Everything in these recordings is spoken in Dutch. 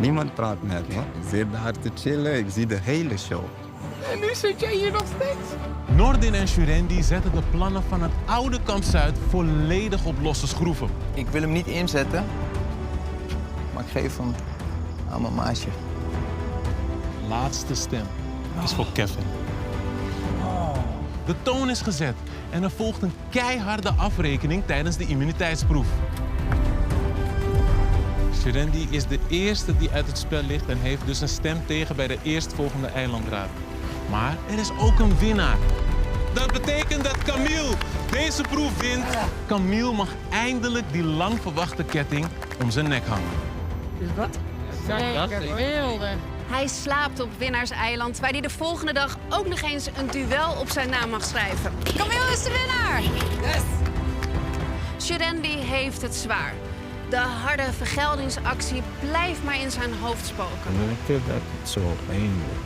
Niemand praat met me. Ik zit daar te chillen, ik zie de hele show. En nu zit jij hier nog steeds? Nordin en Shurendi zetten de plannen van het oude Kamp Zuid volledig op losse schroeven. Ik wil hem niet inzetten, maar ik geef hem aan mijn maatje. Laatste stem is voor Kevin. De toon is gezet en er volgt een keiharde afrekening tijdens de immuniteitsproef. Shurendi is de eerste die uit het spel ligt en heeft dus een stem tegen bij de eerstvolgende eilandraad. Maar er is ook een winnaar. Dat betekent dat Camille deze proef wint. Camille mag eindelijk die lang verwachte ketting om zijn nek hangen. Is dat? Geweldig. Hij slaapt op winnaarseiland, waar hij de volgende dag ook nog eens een duel op zijn naam mag schrijven. Camille is de winnaar! Yes! Shurendi heeft het zwaar. De harde vergeldingsactie blijft maar in zijn hoofd spoken. Merkte dat het zo pijnlijk.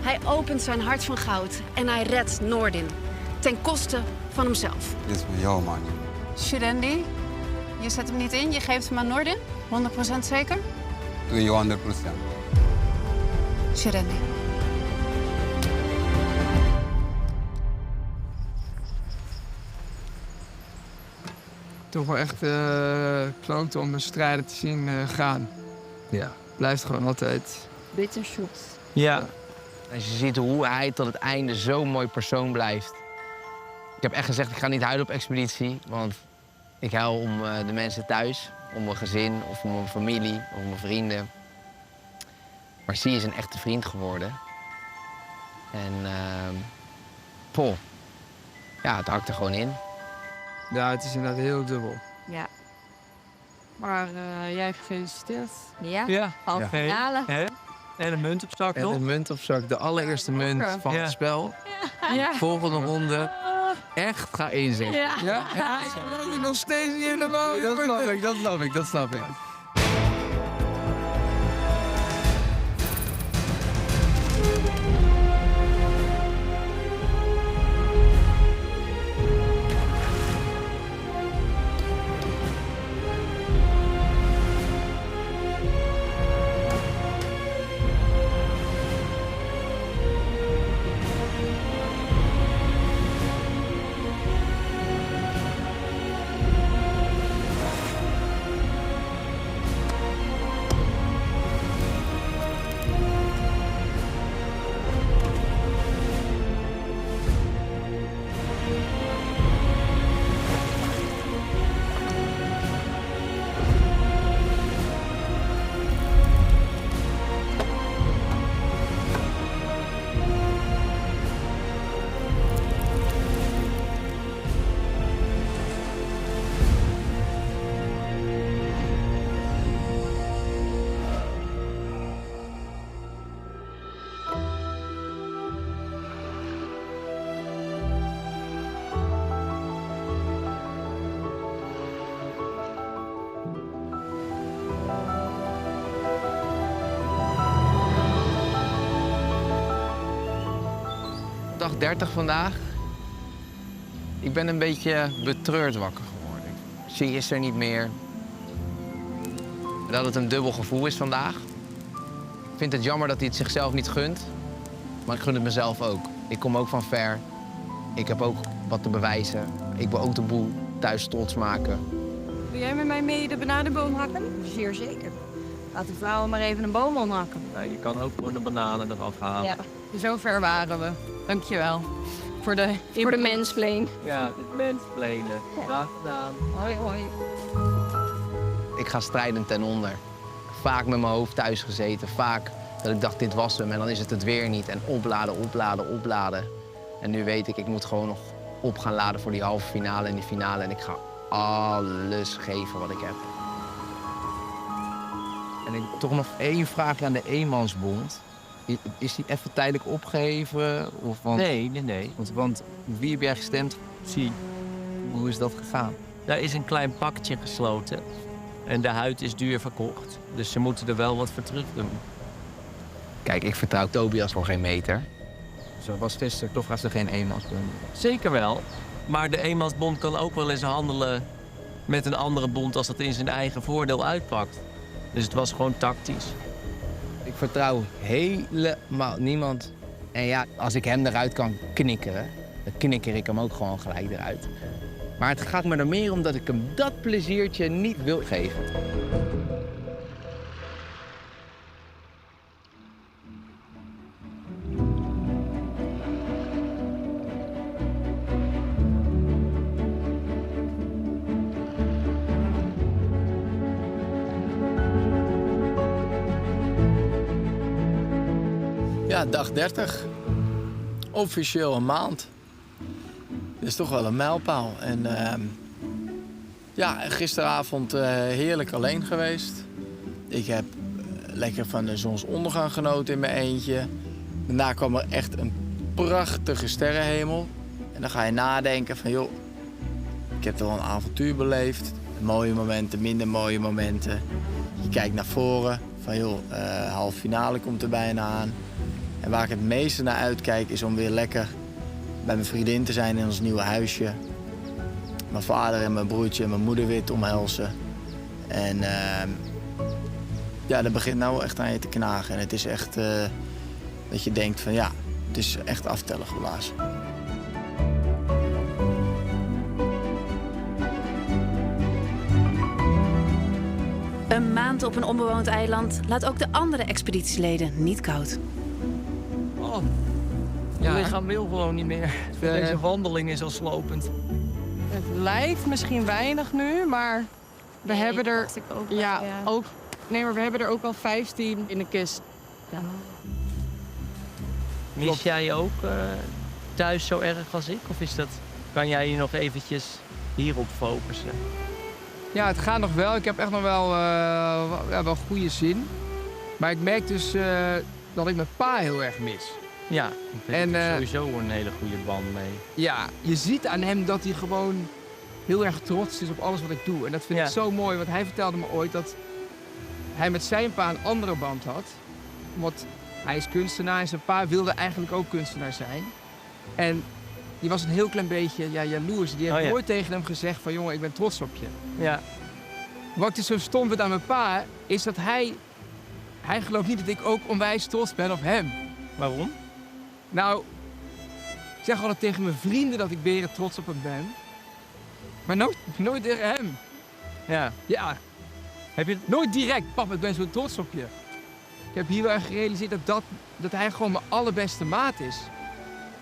Hij opent zijn hart van goud en hij redt Nordin. Ten koste van hemzelf. Dit is voor jou, man. Shurendi, je zet hem niet in, je geeft hem aan Nordin? 100% zeker? Doe je 100%. Shurendi. Toch wel echt kloten om een strijder te zien gaan. Ja. Blijft gewoon altijd. Bitterzoet. Ja. Als je ziet hoe hij tot het einde zo'n mooi persoon blijft. Ik heb echt gezegd, ik ga niet huilen op expeditie. Want ik huil om de mensen thuis. Om mijn gezin, of om mijn familie, of om mijn vrienden. Maar Zie is een echte vriend geworden. En ja, het hakt er gewoon in. Ja, het is inderdaad heel dubbel. Ja. Maar jij gefeliciteerd. Ja? Ja. Halve finale. Hè? En een munt op zak, En toch? de munt op zak, de allereerste munt van het spel. Ja. Volgende ronde echt ga inzetten. Ja. Ja? Ik nog steeds niet helemaal. Dat snap ik. Dag 30 vandaag. Ik ben een beetje betreurd wakker geworden. Zie is er niet meer. Dat het een dubbel gevoel is vandaag. Ik vind het jammer dat hij het zichzelf niet gunt. Maar ik gun het mezelf ook. Ik kom ook van ver. Ik heb ook wat te bewijzen. Ik wil ook de boel thuis trots maken. Wil jij met mij mee de bananenboom hakken? Zeer zeker. Laat de vrouwen maar even een boom omhakken. Je kan ook gewoon de bananen eraf halen. Ja. Zo ver waren we. Dankjewel. Voor de mensplane. Ja, het mensplenen. Graag gedaan. Hoi, hoi. Ik ga strijden ten onder. Vaak met mijn hoofd thuis gezeten. Vaak dat ik dacht, dit was hem. En dan is het weer niet. En opladen. En nu weet ik moet gewoon nog op gaan laden voor die halve finale en die finale. En ik ga alles geven wat ik heb. En ik toch nog één vraagje aan de eenmansbond. Is die even tijdelijk opgegeven? Of Nee. Want wie heb jij gestemd? Zie, Hoe is dat gegaan? daar is een klein pakketje gesloten. En de huid is duur verkocht. Dus ze moeten er wel wat voor terug doen. Kijk, ik vertrouw Tobias voor geen meter. Zo was gisteren, toch was er geen eenmansbond. Zeker wel. Maar de eenmansbond kan ook wel eens handelen met een andere bond als dat in zijn eigen voordeel uitpakt. Dus het was gewoon tactisch. Ik vertrouw helemaal niemand. En ja, als ik hem eruit kan knikkeren, dan knikker ik hem ook gewoon gelijk eruit. Maar het gaat me er meer om dat ik hem dat pleziertje niet wil geven. Ja, dag 30. Officieel een maand. Dat is toch wel een mijlpaal. En ja, gisteravond heerlijk alleen geweest. Ik heb lekker van de zonsondergang genoten in mijn eentje. Daarna kwam er echt een prachtige sterrenhemel. En dan ga je nadenken van, joh, ik heb wel een avontuur beleefd. Mooie momenten, minder mooie momenten. Je kijkt naar voren van, joh, halve finale komt er bijna aan. En waar ik het meeste naar uitkijk is om weer lekker bij mijn vriendin te zijn in ons nieuwe huisje. Mijn vader en mijn broertje en mijn moeder weer te omhelzen. En ja, dat begint nou echt aan je te knagen. En het is echt dat je denkt van ja, het is echt aftellen geblazen. Een maand op een onbewoond eiland laat ook de andere expeditieleden niet koud. Oh, je lichaam wil gewoon niet meer. Deze wandeling is al slopend. Het lijkt misschien weinig nu, maar we hebben er... ook. Nee, maar we hebben er ook al 15 in de kist. Ja. Mis jij ook thuis zo erg als ik? Of kan jij je nog eventjes hierop focussen? Ja, het gaat nog wel. Ik heb echt nog wel goede zin. Maar ik merk dus dat ik mijn pa heel erg mis. Ja, ik heb er sowieso een hele goede band mee. Ja, je ziet aan hem dat hij gewoon heel erg trots is op alles wat ik doe. En dat vind ik zo mooi, want hij vertelde me ooit dat hij met zijn pa een andere band had. Want hij is kunstenaar en zijn pa wilde eigenlijk ook kunstenaar zijn. En die was een heel klein beetje jaloers. Die heeft nooit tegen hem gezegd van, jongen, ik ben trots op je. Ja. Wat ik dus zo stom vind aan mijn pa, is dat hij gelooft niet dat ik ook onwijs trots ben op hem. Waarom? Nou, ik zeg altijd tegen mijn vrienden dat ik beren trots op hem ben. Maar nooit tegen hem. Ja. Ja. Heb je... Nooit direct, pap, ik ben zo trots op je. Ik heb hier wel gerealiseerd dat hij gewoon mijn allerbeste maat is.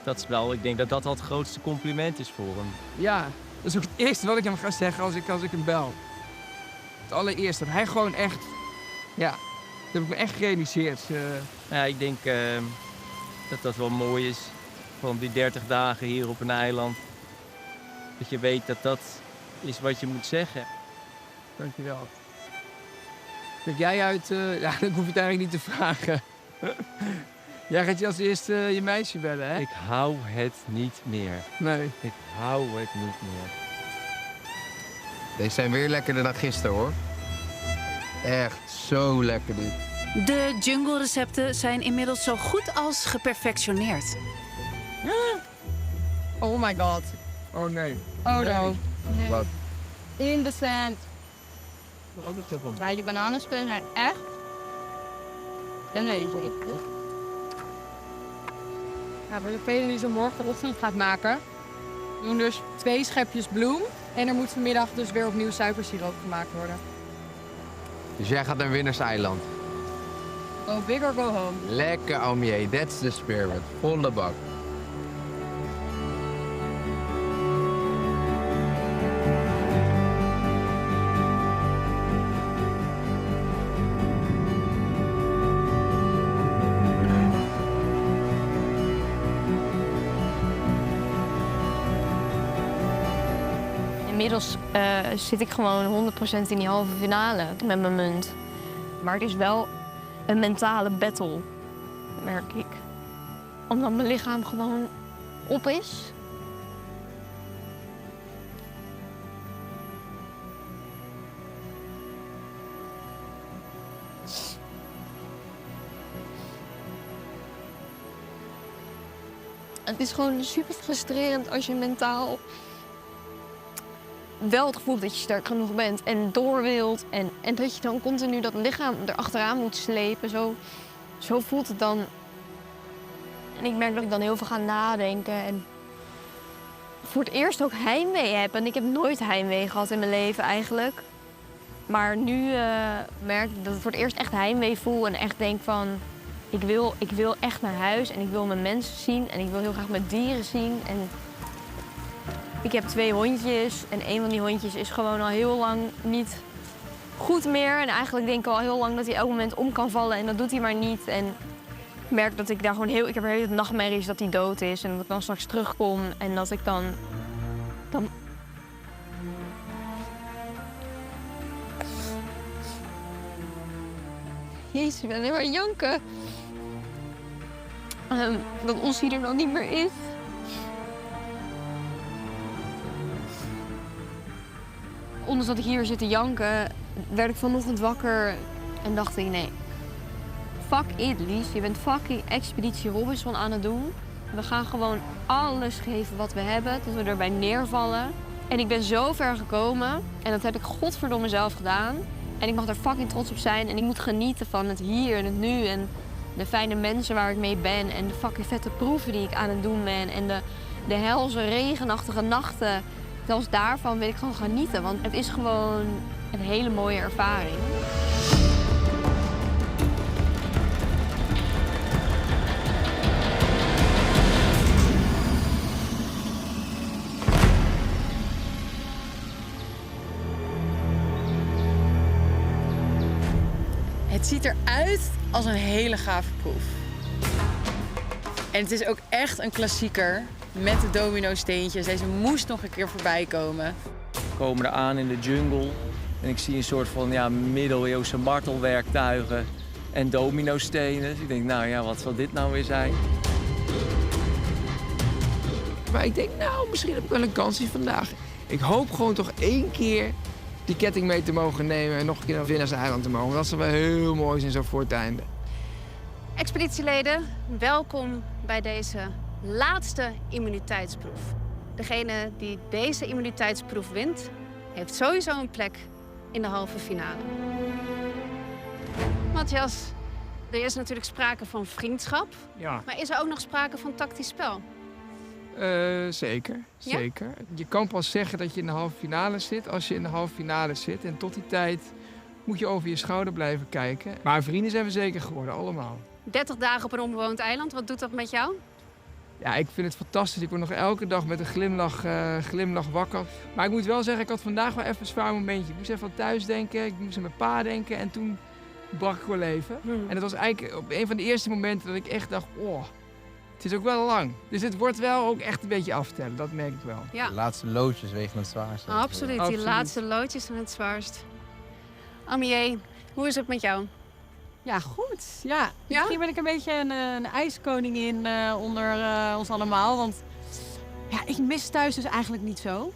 Dat is wel, ik denk dat dat al het grootste compliment is voor hem. Ja, dat is ook het eerste wat ik hem ga zeggen als ik hem bel. Het allereerste, dat hij gewoon echt, ja, dat heb ik me echt gerealiseerd. Ja, ik denk dat dat wel mooi is, van die 30 dagen hier op een eiland. Dat je weet dat dat is wat je moet zeggen. Dankjewel. Kijk jij uit, ja, dan hoef je het eigenlijk niet te vragen. Jij gaat je als eerste je meisje bellen, hè? Ik hou het niet meer. Nee. Ik hou het niet meer. Deze zijn weer lekkerder dan gisteren, hoor. Echt zo lekker dit. De jungle-recepten zijn inmiddels zo goed als geperfectioneerd. Oh my god. Oh nee. Oh no. Nee. Wat? In the sand. Die bananenspullen zijn echt... En nee, zeker. Ja, voor degene die zo morgenochtend gaat maken, doen dus 2 schepjes bloem. En er moet vanmiddag dus weer opnieuw suikersiroop gemaakt worden. Dus jij gaat naar Winnerseiland. Go big or go home. Lekker, Omier. That's the spirit. Volle bak. Inmiddels zit ik gewoon 100% in die halve finale met mijn munt. Maar het is wel een mentale battle, merk ik. Omdat mijn lichaam gewoon op is. Het is gewoon super frustrerend als je mentaal wel het gevoel dat je sterk genoeg bent en door wilt. En dat je dan continu dat lichaam erachteraan moet slepen. Zo voelt het dan. En ik merk dat ik dan heel veel ga nadenken. En voor het eerst ook heimwee heb. En ik heb nooit heimwee gehad in mijn leven eigenlijk. Maar nu merk ik dat ik voor het eerst echt heimwee voel. En echt denk van, ik wil echt naar huis. En ik wil mijn mensen zien. En ik wil heel graag mijn dieren zien. En ik heb 2 hondjes. En een van die hondjes is gewoon al heel lang niet goed meer. En eigenlijk denk ik al heel lang dat hij elk moment om kan vallen. En dat doet hij maar niet. En ik merk dat ik daar gewoon ik heb hele nachtmerries dat hij dood is. En dat ik dan straks terugkom. En dat ik dan Jezus, ik ben alleen maar janken. Dat Ossie er dan niet meer is. Ondanks dat ik hier zit te janken, werd ik vanochtend wakker en dacht ik, nee. Fuck it, Lies. Je bent fucking Expeditie Robinson aan het doen. We gaan gewoon alles geven wat we hebben, tot we erbij neervallen. En ik ben zo ver gekomen en dat heb ik godverdomme zelf gedaan. En ik mag er fucking trots op zijn en ik moet genieten van het hier en het nu. En de fijne mensen waar ik mee ben en de fucking vette proeven die ik aan het doen ben. En de helse regenachtige nachten. Zelfs daarvan wil ik gewoon genieten, want het is gewoon een hele mooie ervaring. Het ziet eruit als een hele gave proef. En het is ook echt een klassieker met de domino-steentjes. Deze moest nog een keer voorbij komen. We komen er aan in de jungle en ik zie een soort van middeleeuwse martelwerktuigen en dominostenen. Dus ik denk, nou ja, wat zal dit nou weer zijn? Maar ik denk, nou, misschien heb ik wel een kansje vandaag. Ik hoop gewoon toch 1 keer die ketting mee te mogen nemen en nog een keer naar Winnaarseiland te mogen. Dat zou wel heel mooi zijn zo voor het einde. Expeditieleden, welkom bij deze laatste immuniteitsproef. Degene die deze immuniteitsproef wint, heeft sowieso een plek in de halve finale. Matthias, er is natuurlijk sprake van vriendschap. Ja. Maar is er ook nog sprake van tactisch spel? Zeker, Ja? zeker. Je kan pas zeggen dat je in de halve finale zit als je in de halve finale zit. En tot die tijd moet je over je schouder blijven kijken. Maar vrienden zijn we zeker geworden, allemaal. 30 dagen op een onbewoond eiland, wat doet dat met jou? Ja, ik vind het fantastisch. Ik word nog elke dag met een glimlach wakker. Maar ik moet wel zeggen, ik had vandaag wel even een zwaar momentje. Ik moest even aan thuis denken, ik moest aan mijn pa denken en toen brak ik gewoon leven. En dat was eigenlijk op een van de eerste momenten dat ik echt dacht, oh, het is ook wel lang. Dus het wordt wel ook echt een beetje aftellen, dat merk ik wel. Ja. De laatste loodjes wegen het zwaarst. Absoluut, die Absoluut. laatste loodjes zijn het zwaarst. Amié, hoe is het met jou? Ja, goed. Ja. Ja? Misschien ben ik een beetje een ijskoningin onder ons allemaal. Want ja, ik mis thuis dus eigenlijk niet zo.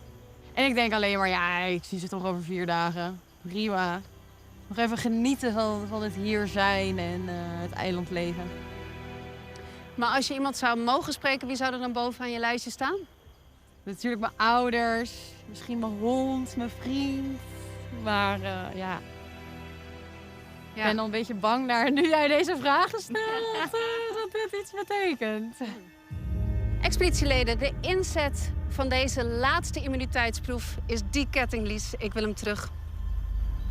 En ik denk alleen maar, ja, ik zie ze toch over 4 dagen. Prima. Nog even genieten van het hier zijn en het eilandleven. Maar als je iemand zou mogen spreken, wie zou er dan bovenaan je lijstje staan? Natuurlijk mijn ouders, misschien mijn hond, mijn vriend. Maar ja, ik ben dan een beetje bang naar nu jij deze vragen stelt, dat dit iets betekent. Expeditieleden, de inzet van deze laatste immuniteitsproef is die ketting, Lies. Ik wil hem terug.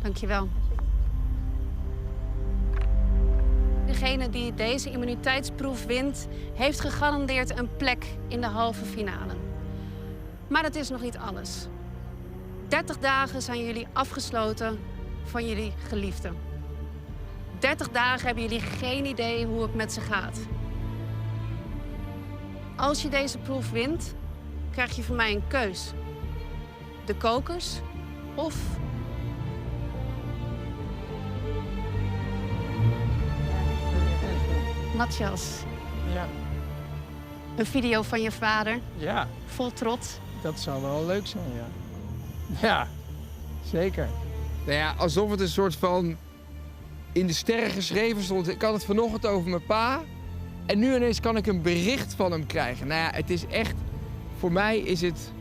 Dankjewel. Degene die deze immuniteitsproef wint, heeft gegarandeerd een plek in de halve finale. Maar dat is nog niet alles. 30 dagen zijn jullie afgesloten van jullie geliefden. 30 dagen hebben jullie geen idee hoe het met ze gaat. Als je deze proef wint, krijg je van mij een keus. De kokers of... Matthias, Ja. een video van je vader, Ja, vol trots. dat zou wel leuk zijn, ja. Ja, zeker. Nou ja, alsof het een soort van in de sterren geschreven stond. Ik had het vanochtend over mijn pa. En nu ineens kan ik een bericht van hem krijgen. Nou ja, het is echt... Voor mij is het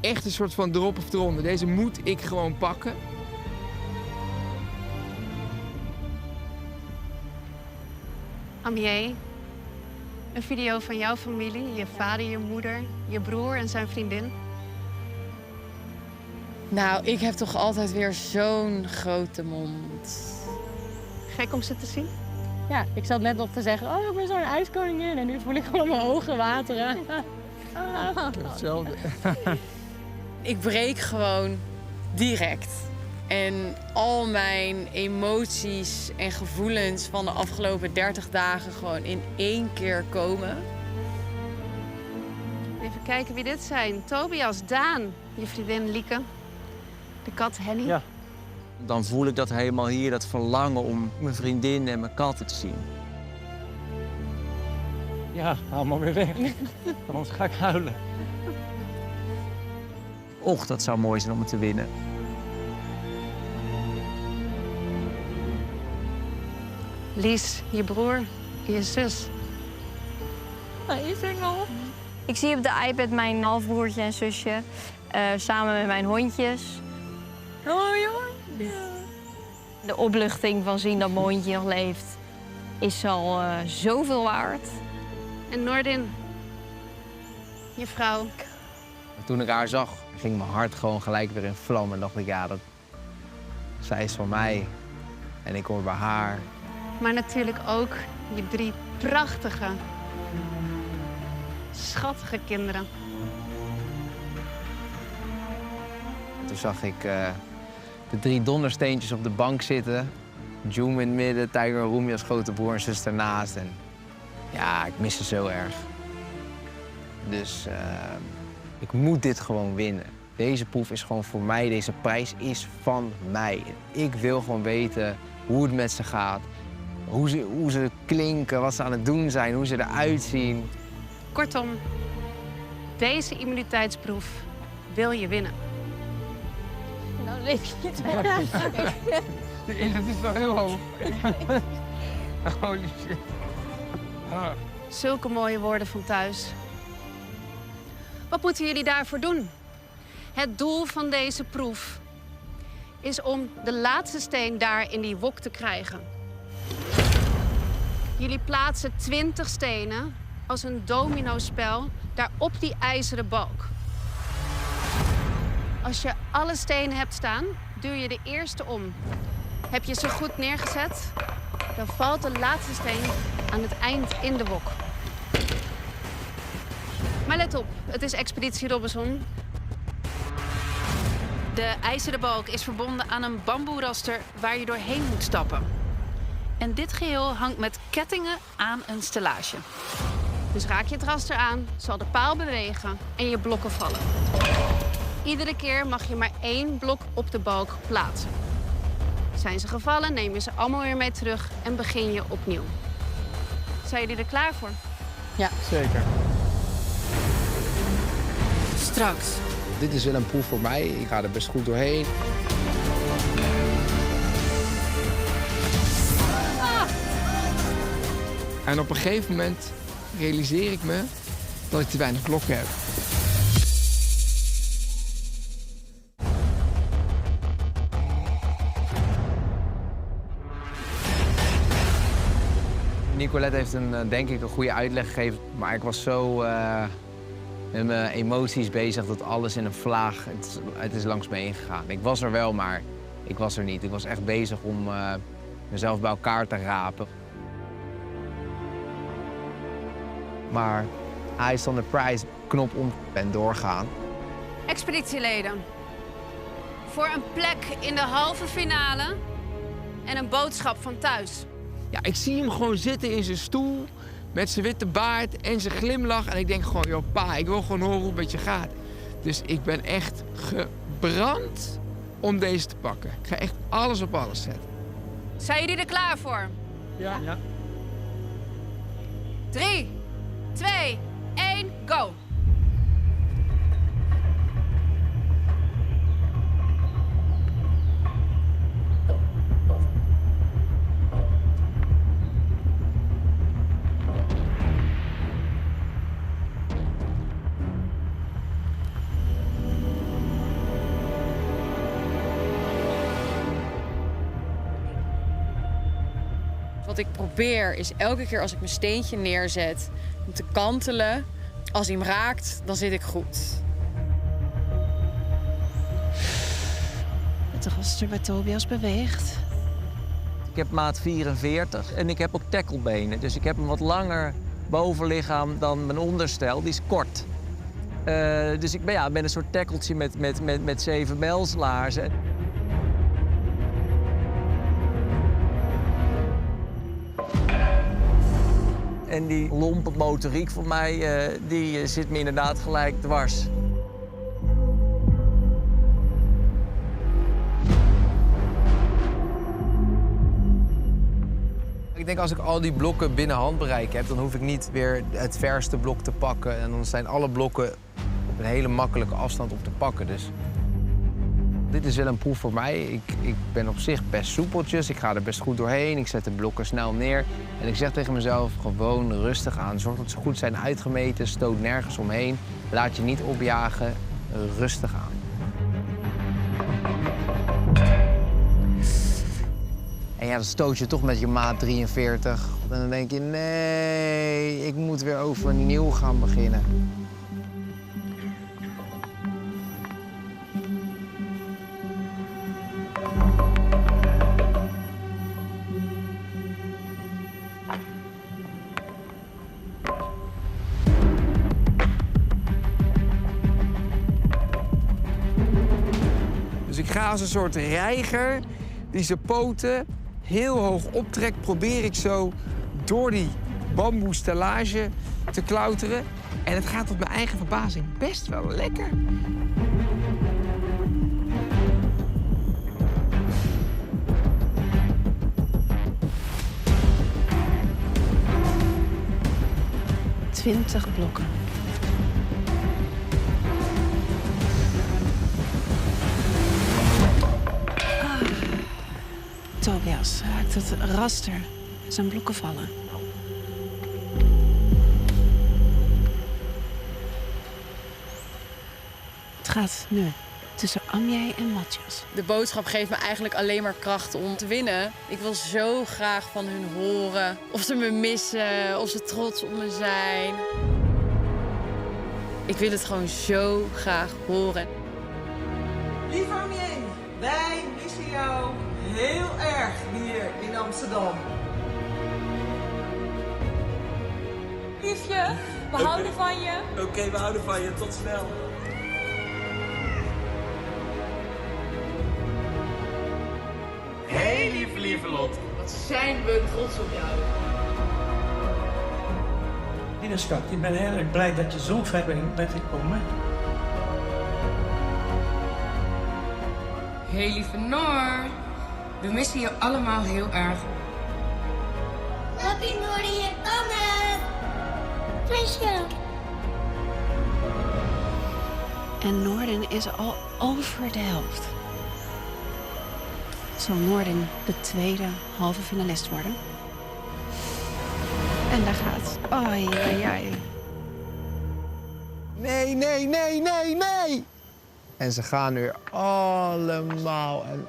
echt een soort van drop of eronder. Deze moet ik gewoon pakken. Amier, een video van jouw familie, je vader, je moeder, je broer en zijn vriendin. Nou, ik heb toch altijd weer zo'n grote mond. Gek om ze te zien? Ja, ik zat net nog te zeggen, oh, ik ben zo'n ijskoningin. En nu voel ik gewoon mijn ogen wateren. Hetzelfde. Ik breek gewoon direct. En al mijn emoties en gevoelens van de afgelopen 30 dagen gewoon in 1 keer komen. Even kijken wie dit zijn. Tobias, Daan, je vriendin Lieke, de kat Henny. Ja. Dan voel ik dat helemaal hier, dat verlangen om mijn vriendin en mijn katten te zien. Ja, haal maar weer weg. Anders ga ik huilen. Och, dat zou mooi zijn om het te winnen. Lies, je broer, je zus. Hey, single. Ik zie op de iPad mijn halfbroertje en zusje samen met mijn hondjes. Oh, jongen. De opluchting van zien dat mijn hondje nog leeft is al zoveel waard. En Noordin, je vrouw. Toen ik haar zag, ging mijn hart gewoon gelijk weer in vlam. En dacht ik, ja, zij is van mij. En ik hoor bij haar. Maar natuurlijk ook je 3 prachtige, schattige kinderen. En toen zag ik de 3 dondersteentjes op de bank zitten. Joom in het midden, Tiger en Roemie als grote broer en zus ernaast. En ja, ik mis ze zo erg. Dus ik moet dit gewoon winnen. Deze proef is gewoon voor mij, deze prijs is van mij. Ik wil gewoon weten hoe het met ze gaat. Hoe ze klinken, wat ze aan het doen zijn, hoe ze eruit zien. Kortom, deze immuniteitsproef wil je winnen. Nou, weet ik niet. Dat is wel heel hoog. Holy shit. Zulke mooie woorden van thuis. Wat moeten jullie daarvoor doen? Het doel van deze proef is om de laatste steen daar in die wok te krijgen. Jullie plaatsen 20 stenen als een dominospel daar op die ijzeren balk. Als je alle stenen hebt staan, duw je de eerste om. Heb je ze goed neergezet, dan valt de laatste steen aan het eind in de wok. Maar let op, het is Expeditie Robinson. De ijzeren balk is verbonden aan een bamboeraster waar je doorheen moet stappen. En dit geheel hangt met kettingen aan een stellage. Dus raak je het raster aan, zal de paal bewegen en je blokken vallen. Iedere keer mag je maar 1 blok op de balk plaatsen. Zijn ze gevallen, neem je ze allemaal weer mee terug en begin je opnieuw. Zijn jullie er klaar voor? Ja. Zeker. Straks. Dit is wel een proef voor mij. Ik ga er best goed doorheen. En op een gegeven moment realiseer ik me dat ik te weinig blokken heb. Nicolette heeft denk ik een goede uitleg gegeven. Maar ik was zo met mijn emoties bezig dat alles in een vlaag... Het is langs me heen gegaan. Ik was er wel, maar ik was er niet. Ik was echt bezig om mezelf bij elkaar te rapen. Maar Eyes on the Prize, knop om en doorgaan. Expeditieleden. Voor een plek in de halve finale en een boodschap van thuis. Ja, ik zie hem gewoon zitten in zijn stoel met zijn witte baard en zijn glimlach. En ik denk gewoon, joh pa, ik wil gewoon horen hoe het met je gaat. Dus ik ben echt gebrand om deze te pakken. Ik ga echt alles op alles zetten. Zijn jullie er klaar voor? Ja. 3, 2, 1, go! Wat ik probeer is elke keer als ik mijn steentje neerzet om te kantelen. Als hij hem raakt, dan zit ik goed. De raster bij Tobias beweegt. Ik heb maat 44 en ik heb ook tacklebenen. Dus ik heb een wat langer bovenlichaam dan mijn onderstel. Die is kort. Dus ik ben een soort tackeltje met 7 mijlslaarzen. En die lompe motoriek van mij, die zit me inderdaad gelijk dwars. Ik denk als ik al die blokken binnen handbereik heb, dan hoef ik niet weer het verste blok te pakken. En dan zijn alle blokken op een hele makkelijke afstand op te pakken. Dus dit is wel een proef voor mij. Ik ben op zich best soepeltjes. Ik ga er best goed doorheen. Ik zet de blokken snel neer. En ik zeg tegen mezelf, gewoon rustig aan. Zorg dat ze goed zijn uitgemeten. Stoot nergens omheen. Laat je niet opjagen. Rustig aan. En ja, dan stoot je toch met je maat 43. En dan denk je, nee, ik moet weer overnieuw gaan beginnen. Dus ik ga als een soort reiger die zijn poten heel hoog optrekt, probeer ik zo door die bamboestellage te klauteren. En het gaat tot mijn eigen verbazing best wel lekker. ...20 blokken. Tobias raakt het raster. Zijn blokken vallen. Het gaat nu tussen Amjay en Matthias. De boodschap geeft me eigenlijk alleen maar kracht om te winnen. Ik wil zo graag van hun horen. Of ze me missen, of ze trots op me zijn. Ik wil het gewoon zo graag horen. Lieve Amjay, wij missen jou heel erg hier in Amsterdam. Liefje, we houden van je. Oké, we houden van je. Tot snel. Hey, lieve Lot. Wat zijn we trots op jou. Lieve schat, ik ben heel erg blij dat je zo ver bent gekomen. Hey, lieve Noor. We missen je allemaal heel erg. Happy Noor, je kan het. Visje. En Noorden is al over de helft. Zal Noorden de tweede halve finalist worden? En daar gaat. Ai, ai, ai. Nee, nee, nee, nee, nee! En ze gaan weer allemaal. En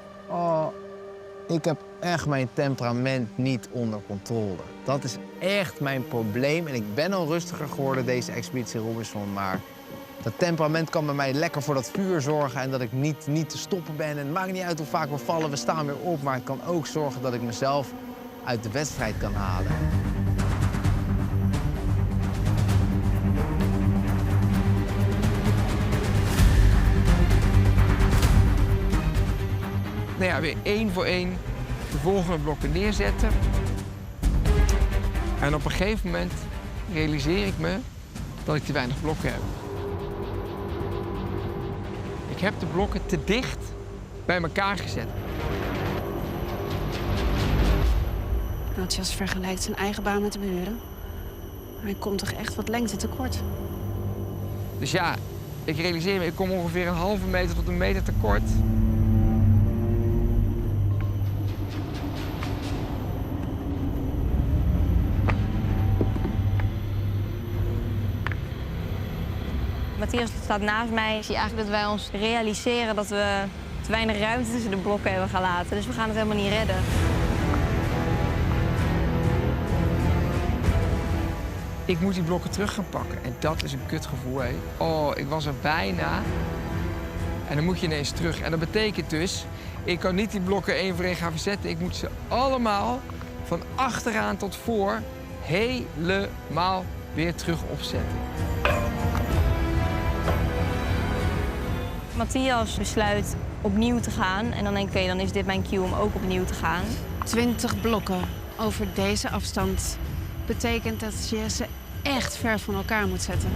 ik heb echt mijn temperament niet onder controle. Dat is echt mijn probleem. En ik ben al rustiger geworden deze Expeditie Robinson, maar dat temperament kan bij mij lekker voor dat vuur zorgen en dat ik niet te stoppen ben. En het maakt niet uit hoe vaak we vallen, we staan weer op. Maar het kan ook zorgen dat ik mezelf uit de wedstrijd kan halen. Nou ja, weer 1 voor 1 de volgende blokken neerzetten. En op een gegeven moment realiseer ik me dat ik te weinig blokken heb. Ik heb de blokken te dicht bij elkaar gezet. Matthias vergelijkt zijn eigen baan met de buren. Hij komt toch echt wat lengte tekort. Dus ja, ik realiseer me, ik kom ongeveer een halve meter tot een meter tekort. Matthias staat naast mij. Ik zie eigenlijk dat wij ons realiseren dat we te weinig ruimte tussen de blokken hebben gelaten. Dus we gaan het helemaal niet redden. Ik moet die blokken terug gaan pakken. En dat is een kutgevoel, hè. Oh, ik was er bijna. En dan moet je ineens terug. En dat betekent dus, ik kan niet die blokken één voor één gaan verzetten. Ik moet ze allemaal van achteraan tot voor helemaal weer terug opzetten. Matthias besluit opnieuw te gaan. En dan denk ik, oké, dan is dit mijn cue om ook opnieuw te gaan. 20 blokken over deze afstand betekent dat je ze echt ver van elkaar moet zetten.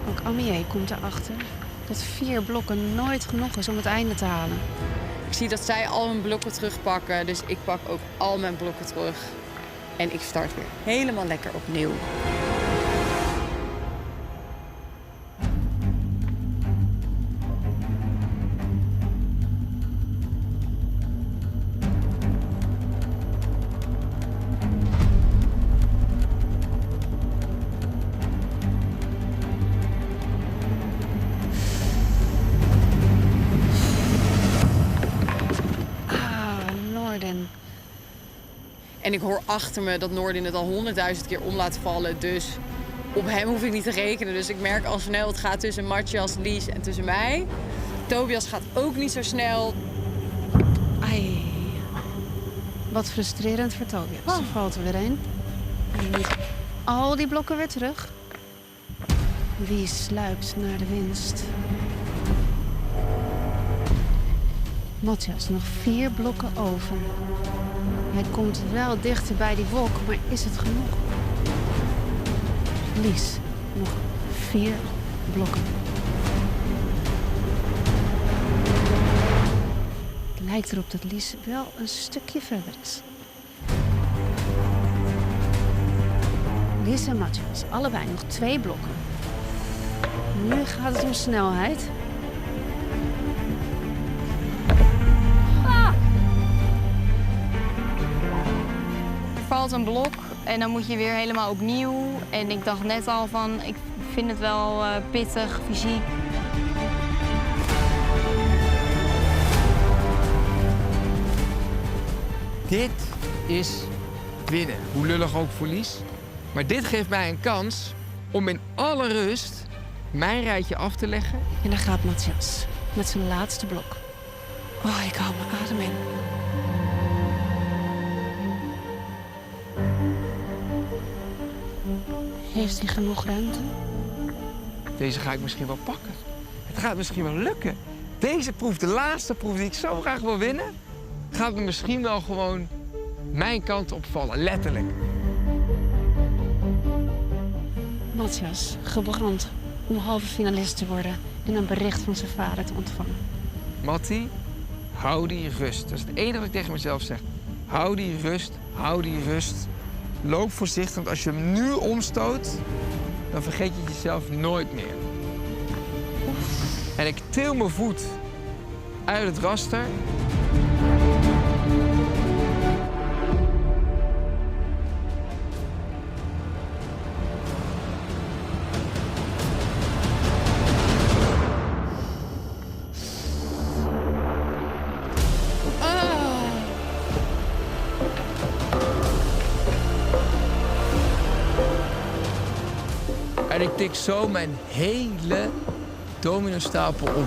Ook Amié komt erachter dat 4 blokken nooit genoeg is om het einde te halen. Ik zie dat zij al hun blokken terugpakken, dus ik pak ook al mijn blokken terug. En ik start weer helemaal lekker opnieuw. En ik hoor achter me dat Noordin het al 100.000 keer om laat vallen. Dus op hem hoef ik niet te rekenen. Dus ik merk al snel, het gaat tussen Matthias, Lies en tussen mij. Tobias gaat ook niet zo snel. Ai. Wat frustrerend voor Tobias. Er valt er weer een. En moet al die blokken weer terug. Wie sluipt naar de winst? Matthias, nog 4 blokken over. Hij komt wel dichter bij die wolk, maar is het genoeg? Lies, nog 4 blokken. Het lijkt erop dat Lies wel een stukje verder is. Lies en Matthias, allebei nog 2 blokken. Nu gaat het om snelheid. Er valt een blok en dan moet je weer helemaal opnieuw. En ik dacht net al van, ik vind het wel pittig, fysiek. Dit is winnen. Hoe lullig ook voor Lies. Maar dit geeft mij een kans om in alle rust mijn rijtje af te leggen. En dan gaat Matthias met zijn laatste blok. Oh, ik hou mijn adem in. Heeft hij genoeg ruimte? Deze ga ik misschien wel pakken. Het gaat misschien wel lukken. Deze proef, de laatste proef die ik zo graag wil winnen, gaat me misschien wel gewoon mijn kant opvallen, letterlijk. Matthias, gebrand om halve finalist te worden en een bericht van zijn vader te ontvangen. Mattie, hou die rust. Dat is het enige wat ik tegen mezelf zeg. Hou die rust, hou die rust. Loop voorzichtig, want als je hem nu omstoot, dan vergeet je jezelf nooit meer. En ik til mijn voet uit het raster. En ik tik zo mijn hele dominostapel om.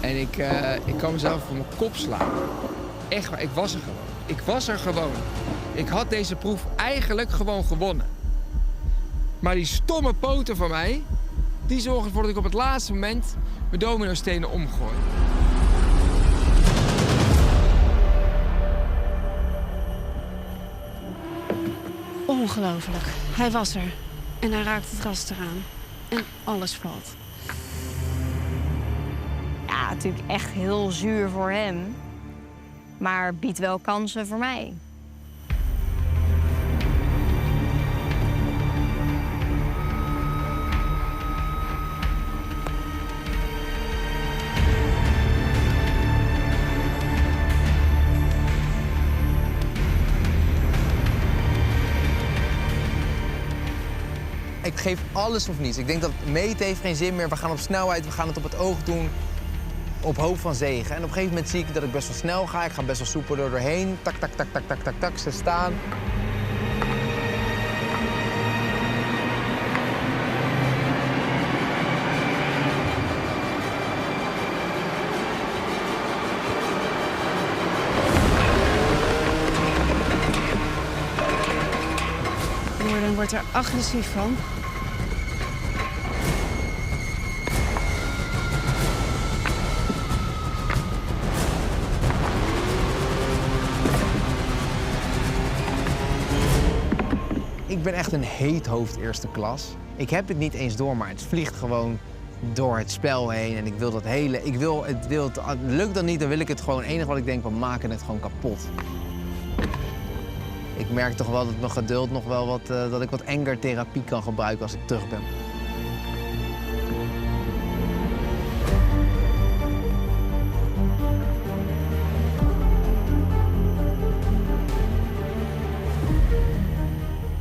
En ik kan mezelf voor mijn kop slaan. Echt waar, ik was er gewoon. Ik was er gewoon. Ik had deze proef eigenlijk gewoon gewonnen. Maar die stomme poten van mij, die zorgen ervoor dat ik op het laatste moment mijn dominostenen omgooi. Ongelooflijk. Hij was er. En hij raakt het raster aan. En alles valt. Ja, natuurlijk echt heel zuur voor hem. Maar biedt wel kansen voor mij. Ik geef alles of niets. Ik denk dat meten heeft geen zin meer. We gaan op snelheid, we gaan het op het oog doen. op hoop van zegen. En op een gegeven moment zie ik dat ik best wel snel ga. Ik ga best wel soepel er doorheen. Tak, tak, tak, tak, tak, tak, tak. Ze staan. Noorden wordt er agressief van. Ik ben echt een heet hoofd eerste klas. Ik heb het niet eens door, maar het vliegt gewoon door het spel heen. En ik wil dat hele... lukt dat niet, dan wil ik het gewoon... Het enige wat ik denk, we maken het gewoon kapot. Ik merk toch wel dat mijn geduld nog wel wat... dat ik wat anger therapie kan gebruiken als ik terug ben.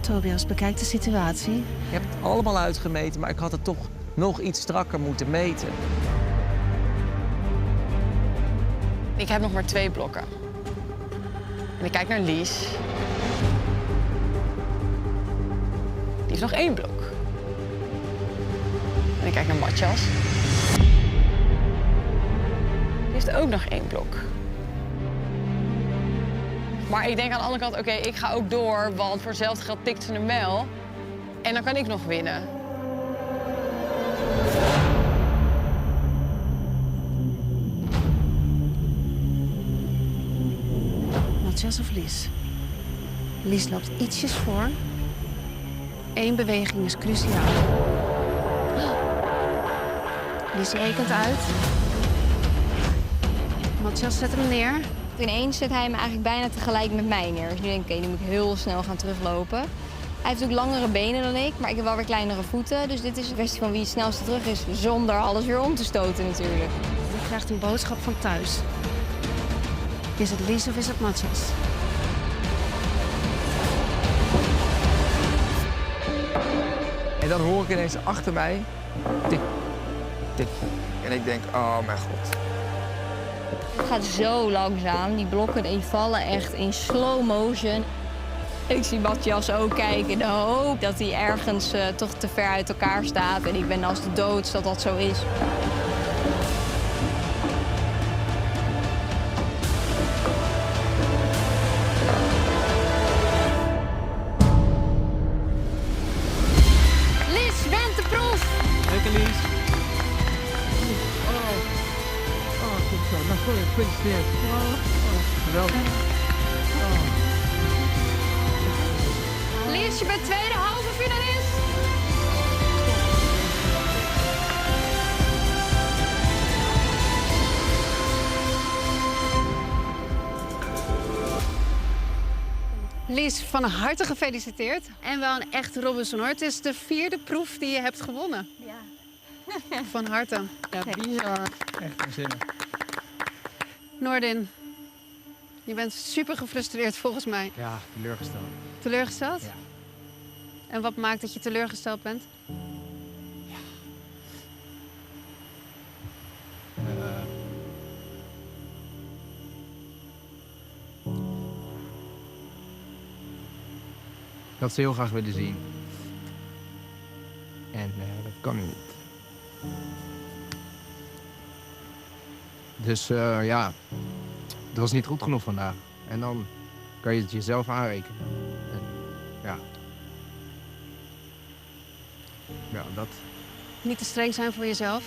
Tobias bekijkt de situatie. Ik heb het allemaal uitgemeten, maar ik had het toch nog iets strakker moeten meten. Ik heb nog maar 2 blokken. En ik kijk naar Lies. Die heeft nog 1 blok. En ik kijk naar Matthias. Die heeft ook nog 1 blok. Maar ik denk aan de andere kant, oké, ik ga ook door, want voor hetzelfde geld tikt ze hem wel. En dan kan ik nog winnen. Matthias of Lies? Lies loopt ietsjes voor. 1 beweging is cruciaal. Lies rekent uit. Matthias zet hem neer. Ineens zet hij me eigenlijk bijna tegelijk met mij neer. Dus nu denk ik, oké, nu moet ik heel snel gaan teruglopen. Hij heeft ook langere benen dan ik, maar ik heb wel weer kleinere voeten. Dus dit is een kwestie van wie het snelste terug is, zonder alles weer om te stoten natuurlijk. Je krijgt een boodschap van thuis. Is het Lies of is het Matthias? En dan hoor ik ineens achter mij... tik, tik. En ik denk, oh mijn god. Het gaat zo langzaam. Die blokken die vallen echt in slow motion. Ik zie Matthias ook kijken in de hoop dat hij ergens toch te ver uit elkaar staat. En ik ben als de dood dat dat zo is. Lies, wint de proef! Lekker Lies. Nou, goed, gefeliciteerd. Geweldig. Lies, je bent tweede halve finalist. Lies, van harte gefeliciteerd. En wel een echte Robinson hoor. Het is de 4e proef die je hebt gewonnen. Ja. Van harte. Ja, bizar. Echt waanzinnig. Noordin, je bent super gefrustreerd volgens mij. Ja, teleurgesteld. Teleurgesteld? Ja. En wat maakt dat je teleurgesteld bent? Ik had ze heel graag willen zien. En dat kan nu niet. Dus ja, dat was niet goed genoeg vandaag. En dan kan je het jezelf aanrekenen. En, ja. Ja, dat. Niet te streng zijn voor jezelf.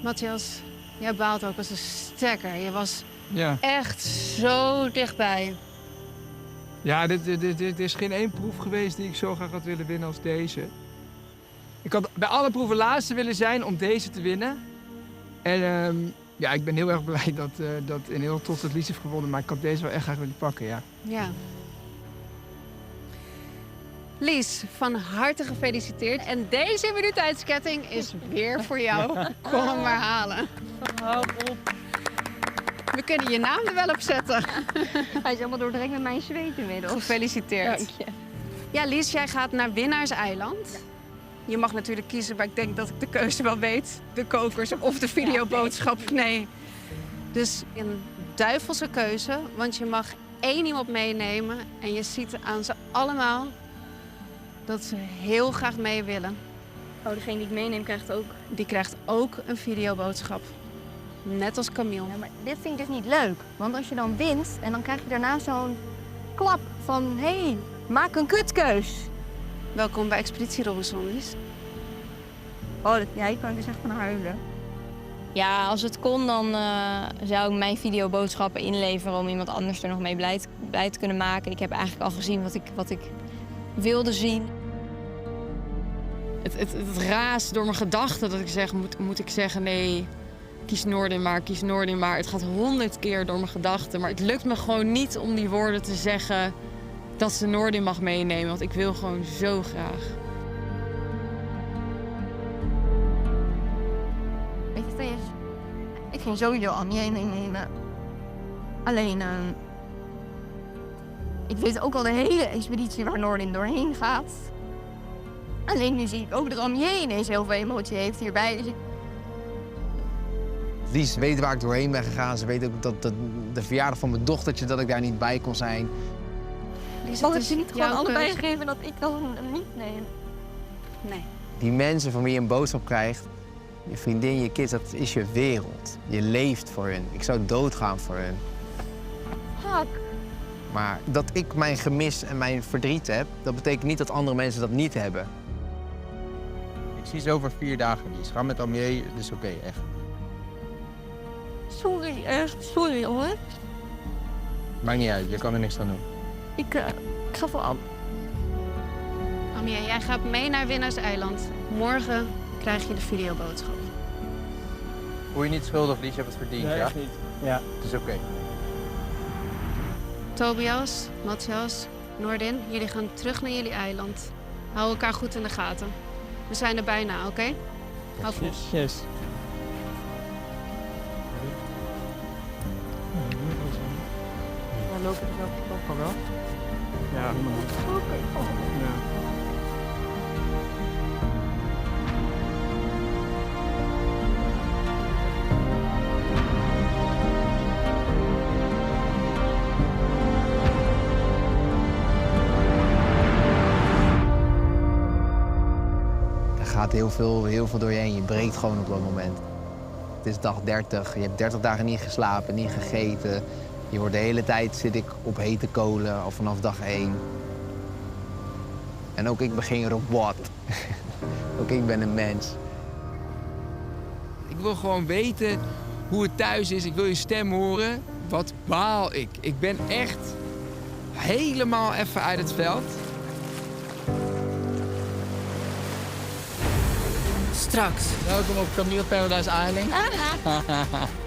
Matthias, jij baalt ook als een stekker. Je was echt zo dichtbij. Ja, dit is geen één proef geweest die ik zo graag had willen winnen als deze. Ik had bij alle proeven laatste willen zijn om deze te winnen. En ja, ik ben heel erg blij dat in heel trots het Lies heeft gewonnen. Maar ik had deze wel echt graag willen pakken, ja. Ja. Lies, van harte gefeliciteerd. En deze immuniteitsketting is weer voor jou. Kom hem maar halen. We kunnen je naam er wel op zetten. Hij is helemaal doordrenkt met mijn zweet inmiddels. Gefeliciteerd. Dank je. Ja, Lies, jij gaat naar Winnaarseiland. Je mag natuurlijk kiezen, maar ik denk dat ik de keuze wel weet. De kokers of de videoboodschap. Nee. Dus een duivelse keuze, want je mag 1 iemand meenemen. En je ziet aan ze allemaal dat ze heel graag mee willen. Oh, degene die ik meeneem krijgt ook. Die krijgt ook een videoboodschap. Net als Camille. Ja, maar dit vind ik dus niet leuk. Want als je dan wint en dan krijg je daarna zo'n klap van... hé, maak een kutkeus. Welkom bij Expeditie Robinson, Lies. Oh, ja, ik kan dus echt van huilen. Ja, als het kon, dan zou ik mijn videoboodschappen inleveren om iemand anders er nog mee blij te kunnen maken. Ik heb eigenlijk al gezien wat ik wilde zien. Het raast door mijn gedachten dat ik zeg, moet ik zeggen nee, kies Noordin maar. Het gaat 100 keer door mijn gedachten, maar het lukt me gewoon niet om die woorden te zeggen dat ze Noordin mag meenemen, want ik wil gewoon zo graag. Weet je, Tess, ik ging sowieso Amjé meenemen. Alleen, ik weet ook al de hele expeditie waar Noordin doorheen gaat. Alleen nu zie ik ook dat Amjé ineens heel veel emotie heeft hierbij. Dus Lies weet waar ik doorheen ben gegaan. Ze weet ook dat de verjaardag van mijn dochtertje, dat ik daar niet bij kon zijn. mag ik ze niet gewoon allebei geven dat ik dan niet neem? Nee. Die mensen van wie je een boodschap krijgt, je vriendin, je kids, dat is je wereld. Je leeft voor hun. Ik zou doodgaan voor hun. Fuck. Maar dat ik mijn gemis en mijn verdriet heb, dat betekent niet dat andere mensen dat niet hebben. Ik zie ze over 4 dagen, Lies. Ga met Amjé, het is oké, echt. Sorry, echt. Sorry hoor. Maakt niet uit, je kan er niks aan doen. Ik ga voor Am. Amjé, jij gaat mee naar Winnaarseiland. Morgen krijg je de videoboodschap. Voel je niet schuldig, Lies? Je hebt het verdiend, Nee, ja? echt niet. Ja. Het is oké. Tobias, Matthias, Noordin, jullie gaan terug naar jullie eiland. Hou elkaar goed in de gaten. We zijn er bijna, oké? Hou vol. Yes. Dan loop ik wel wel. Ja. Er gaat heel veel door je heen. Je breekt gewoon op dat moment. Het is dag 30. Je hebt 30 dagen niet geslapen, niet gegeten. Je hoort de hele tijd zit ik op hete kolen, al vanaf dag 1. En ook ik ben geen robot. Ook ik ben een mens. Ik wil gewoon weten hoe het thuis is. Ik wil je stem horen. Wat baal ik. Ik ben echt helemaal even uit het veld. Straks. Welkom op Camille Paradise Island.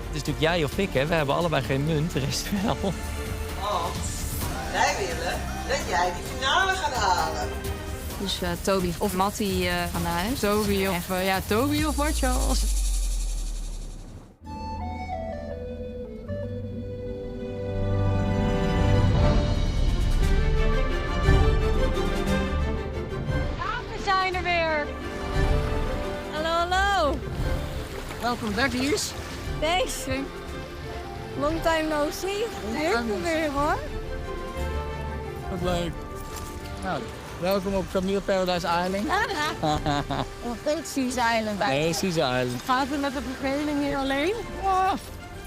Het is natuurlijk jij of ik, hè? We hebben allebei geen munt, de rest wel. Want wij willen dat jij die finale gaat halen. Dus Toby of Mattie gaan naar huis. Toby of Marshall. We zijn er weer. Hallo. Welkom back, Lies. Thanks. Long time no see. Leuk weer hoor. Wat leuk. Nou, welkom op Camille Paradise Island. Nog steeds Caesar Island bij. Nee, Caesar Island. Gaat het met de verveling hier alleen?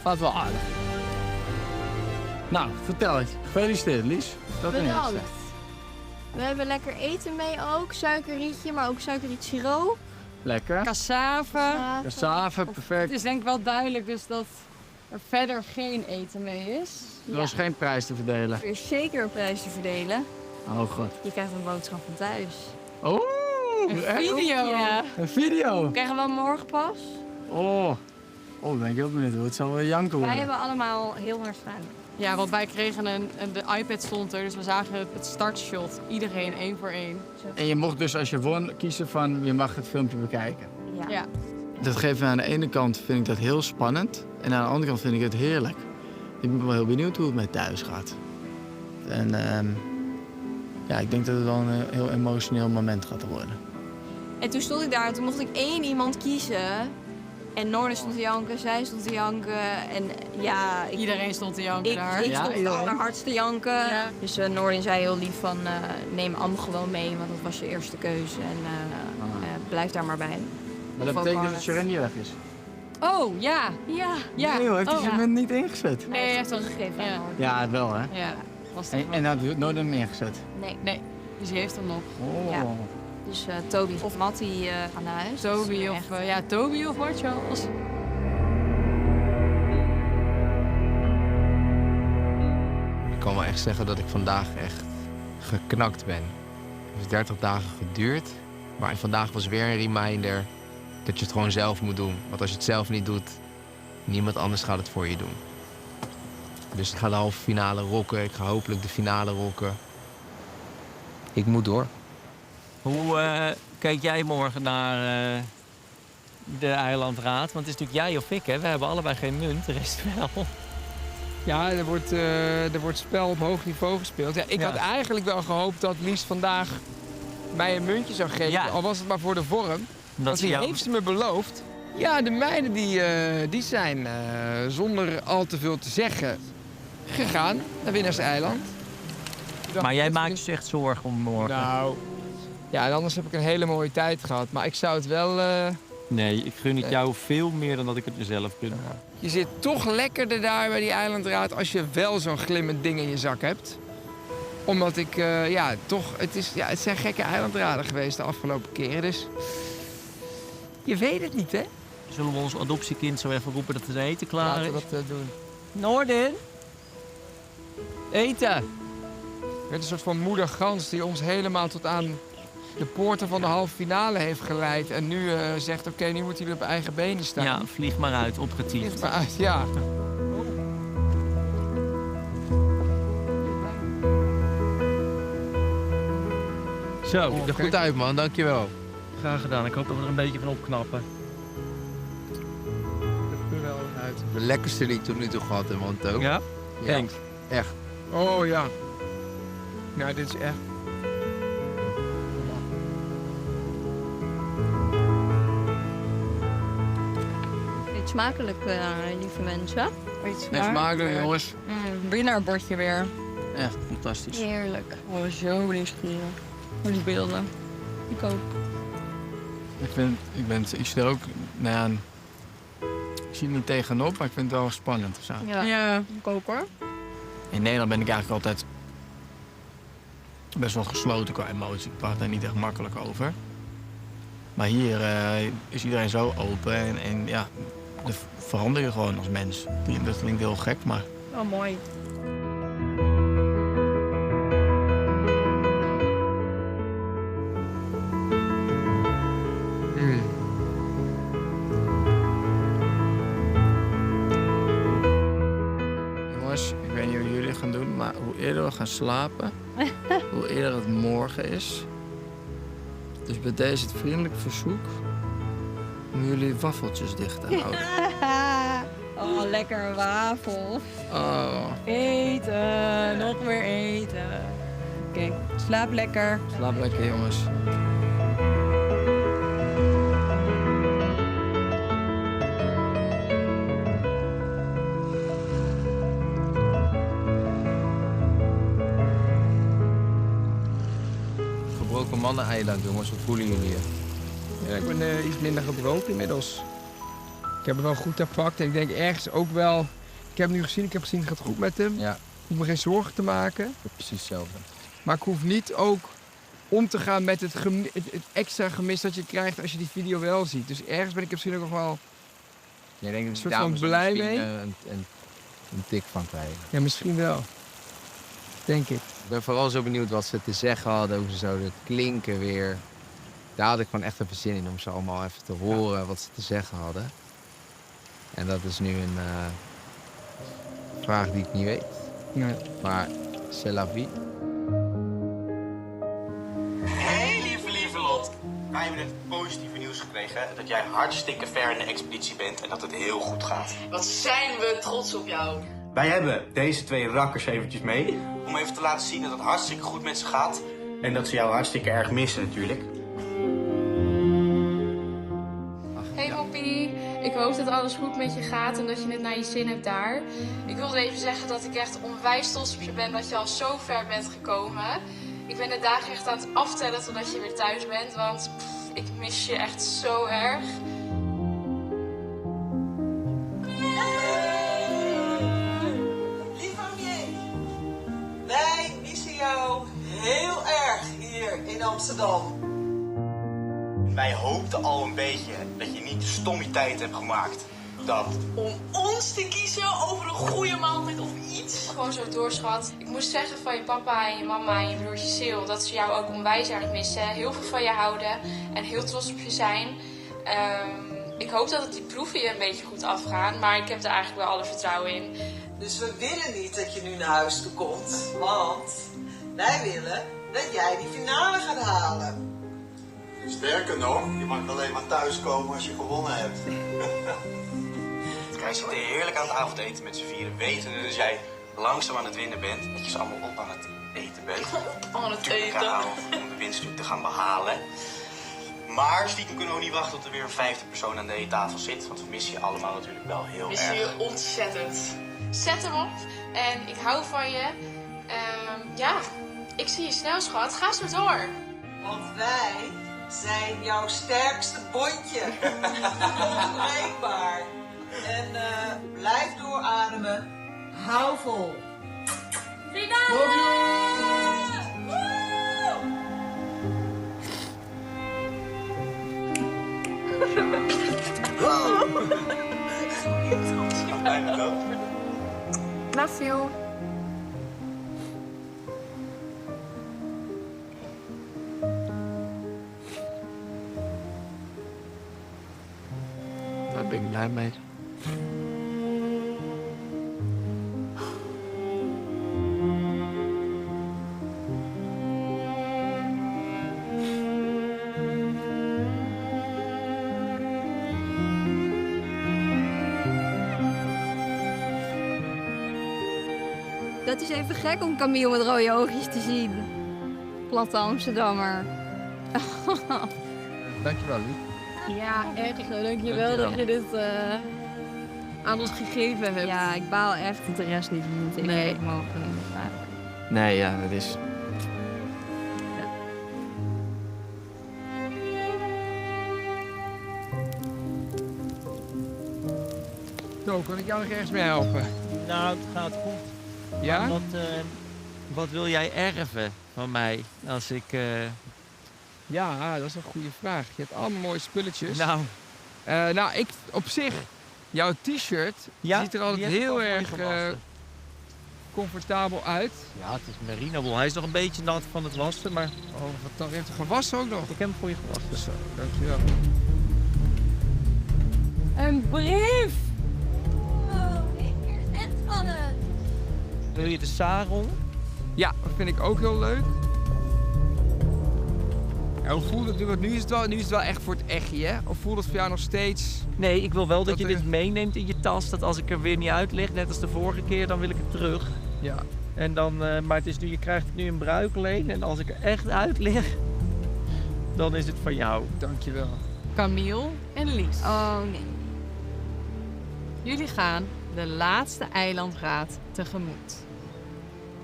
Gaat wel aardig. Nou, vertel eens. Gefeliciteerd, Lies. Dat is Bedankt. het. We hebben lekker eten mee ook. Suikerrietje, maar ook suikerriet siro. Lekker. Cassave. Cassave, Het perfect. is denk ik wel duidelijk dus dat er verder geen eten mee is. Er was geen prijs te verdelen. Er is zeker een prijs te verdelen. Oh god. Je krijgt een boodschap van thuis. Oh, Een echt? video. Ja. Een video. Krijgen we morgen pas. Oh, ben ik heel benieuwd. Het zal wel janken worden. Wij hebben allemaal heel hard gedaan. Ja, want wij kregen de iPad stond er, dus we zagen het startshot. Iedereen, 1 voor 1. En je mocht dus als je won kiezen van je mag het filmpje bekijken. Ja. Dat geeft me aan de ene kant vind ik dat heel spannend. En aan de andere kant vind ik het heerlijk. Ik ben wel heel benieuwd hoe het met thuis gaat. En ik denk dat het wel een heel emotioneel moment gaat worden. En toen stond ik daar en toen mocht ik 1 iemand kiezen. En Noorden stond te janken, zij stond te janken. En ja... Iedereen stond te janken daar. Ik stond het allerhardst te janken. Ja. Dus Noorden zei heel lief van, neem Am gewoon mee, want dat was je eerste keuze. En blijf daar maar bij. Maar dat betekent dat Sherendy weg is? Oh, ja. Nee joh, heeft hij zijn munt niet ingezet? Nee, hij heeft al gegeven. Ja, wel hè? Ja. En had hij nooit hem ingezet? Nee. Dus hij heeft hem nog. Oh. Ja. Dus Toby of Mattie gaan naar huis. Toby of Bart Charles. Ik kan wel echt zeggen dat ik vandaag echt geknakt ben. Het heeft 30 dagen geduurd. Maar vandaag was weer een reminder dat je het gewoon zelf moet doen. Want als je het zelf niet doet, niemand anders gaat het voor je doen. Dus ik ga de halve finale rocken. Ik ga hopelijk de finale rocken. Ik moet door. Hoe kijk jij morgen naar de eilandraad? Want het is natuurlijk jij of ik, hè? We hebben allebei geen munt, de rest wel. Ja, er wordt spel op hoog niveau gespeeld. Ja, ik had eigenlijk wel gehoopt dat Lies vandaag mij een muntje zou geven. Al was het maar voor de vorm. Want die heeft ze me beloofd. Ja, de meiden die zijn zonder al te veel te zeggen gegaan naar Winnaarseiland. Maar jij maakt je echt zorgen om morgen? Nou, ja, en anders heb ik een hele mooie tijd gehad. Maar ik zou het wel... Nee, ik gun het jou veel meer dan dat ik het mezelf gun. Je zit toch lekkerder daar bij die eilandraad als je wel zo'n glimmend ding in je zak hebt. Omdat ik, het zijn gekke eilandraden geweest de afgelopen keren. Dus je weet het niet, hè? Zullen we ons adoptiekind zo even roepen dat het eten klaar is? Laten we dat doen. Noorden! Eten! Je bent een soort van moeder gans die ons helemaal tot aan de poorten van de halve finale heeft geleid. En nu zegt, oké, nu moeten jullie op eigen benen staan. Ja, vlieg maar uit, opgetiefd. Vlieg maar uit, ja. Zo, ziet er goed uit, man. Dankjewel. Graag gedaan. Ik hoop dat we er een beetje van opknappen. Geweldig uit. De lekkerste die ik tot nu toe gehad heb, man, ook. Ja? Thanks. Echt. Oh ja. Nou, dit is echt... Eet smakelijk, lieve mensen. Smakelijk, jongens. Winnaarbordje weer. Echt fantastisch. Heerlijk. Oh, zo nieuwsgierig. Voor die beelden. Ik ook. Ik zit er ook, ik zie er niet tegenop, maar ik vind het wel spannend of zo. Ja, ik ook hoor. In Nederland ben ik eigenlijk altijd best wel gesloten qua emotie. Ik praat daar niet echt makkelijk over. Maar hier is iedereen zo open en ja, dan verander je gewoon als mens. Dat klinkt heel gek, maar... Oh, mooi. Jongens, ik weet niet hoe jullie gaan doen, maar hoe eerder we gaan slapen, hoe eerder het morgen is. Dus bij deze het vriendelijk verzoek om jullie waffeltjes dicht te houden. Oh, lekker wafel. Oh. Eten, nog meer eten. Oké, slaap lekker. Slaap lekker, jongens. Gebroken mannen-eiland, jongens. Wat voelen jullie hier? Ja, ik ben iets minder gebroken inmiddels. Ik heb het wel goed gepakt en ik denk ergens ook wel... Ik heb gezien, het gaat goed met hem. Ja. Ik hoef me geen zorgen te maken. Precies hetzelfde. Maar ik hoef niet ook om te gaan met het extra gemis dat je krijgt als je die video wel ziet. Dus ergens ben ik misschien ook nog wel een soort van blij mee. Een tik van krijgen. Ja, misschien wel. Denk ik. Ik ben vooral zo benieuwd wat ze te zeggen hadden, hoe ze zouden klinken weer. Daar had ik gewoon echt even zin in om ze allemaal even te horen wat ze te zeggen hadden. En dat is nu een vraag die ik niet weet. Nee. Maar c'est la vie. Hey lieve Lot. Wij hebben het positieve nieuws gekregen dat jij hartstikke ver in de expeditie bent en dat het heel goed gaat. Wat zijn we trots op jou. Wij hebben deze 2 rakkers eventjes mee om even te laten zien dat het hartstikke goed met ze gaat. En dat ze jou hartstikke erg missen natuurlijk. Ik hoop dat alles goed met je gaat en dat je het naar je zin hebt daar. Ik wilde even zeggen dat ik echt onwijs trots op je ben dat je al zo ver bent gekomen. Ik ben de dagen echt aan het aftellen totdat je weer thuis bent, want ik mis je echt zo erg. Lieve Amier, wij missen jou heel erg hier in Amsterdam. Wij hoopten al een beetje dat je niet de stommie-tijd hebt gemaakt. Dat. Om ons te kiezen over een goede maaltijd of iets. Gewoon zo doorschat. Ik moest zeggen van je papa en je mama en je broertje Sil dat ze jou ook onwijs erg missen. Heel veel van je houden en heel trots op je zijn. Ik hoop dat die proeven je een beetje goed afgaan, maar ik heb er eigenlijk wel alle vertrouwen in. Dus we willen niet dat je nu naar huis toe komt, want wij willen dat jij die finale gaat halen. Sterker nog, je mag alleen maar thuiskomen als je gewonnen hebt. Wij zitten heerlijk aan het avondeten met z'n vieren. Weten dus jij langzaam aan het winnen bent. Dat je ze allemaal op aan het eten bent. Aan het eten. Om de winst natuurlijk te gaan behalen. Maar stiekem kunnen we ook niet wachten tot er weer een 5e persoon aan de eettafel zit. Want we missen je allemaal natuurlijk wel heel erg. Missen je ontzettend. Zet hem op en ik hou van je. Ja, ik zie je snel, schat. Ga zo door. Want wij zijn jouw sterkste bondje. Onbreekbaar. En blijf doorademen. Hou vol. Love you. Daar ben ik blij mee. Dat is even gek om Camille met rode oogjes te zien. Platte Amsterdammer. Dankjewel, Lief. Ja, echt. Dankjewel dat je dit aan ons gegeven hebt. Ja, ik baal echt dat de rest niet heeft mogen. Nee, ja, dat is... Zo, kan ik jou nog ergens mee helpen? Nou, het gaat goed. Ja? Wat wil jij erven van mij als ik... Ja, dat is een goede vraag. Je hebt allemaal mooie spulletjes. Nou. Ik op zich, jouw t-shirt ziet er altijd heel erg comfortabel uit. Ja, het is merino-wol. Hij is nog een beetje nat van het wassen, maar... Oh, wat dan? Je hebt hem gewassen ook nog? Ik heb hem voor je gewassen. Zo, dankjewel. Een brief! Echt spannend. Wil je de sarong? Ja, dat vind ik ook heel leuk. Ja, hoe voelt het? Want nu is het wel echt voor het echtje, hè? Of voelt het voor jou nog steeds... Nee, ik wil wel dat je dit meeneemt in je tas. Dat als ik er weer niet uitleg, net als de vorige keer, dan wil ik het terug. Ja. En dan, maar het is nu, je krijgt het nu in bruikleen. En als ik er echt uitleg, dan is het van jou. Dankjewel. Camille en Lies. Oh, nee. Jullie gaan de laatste eilandraad tegemoet.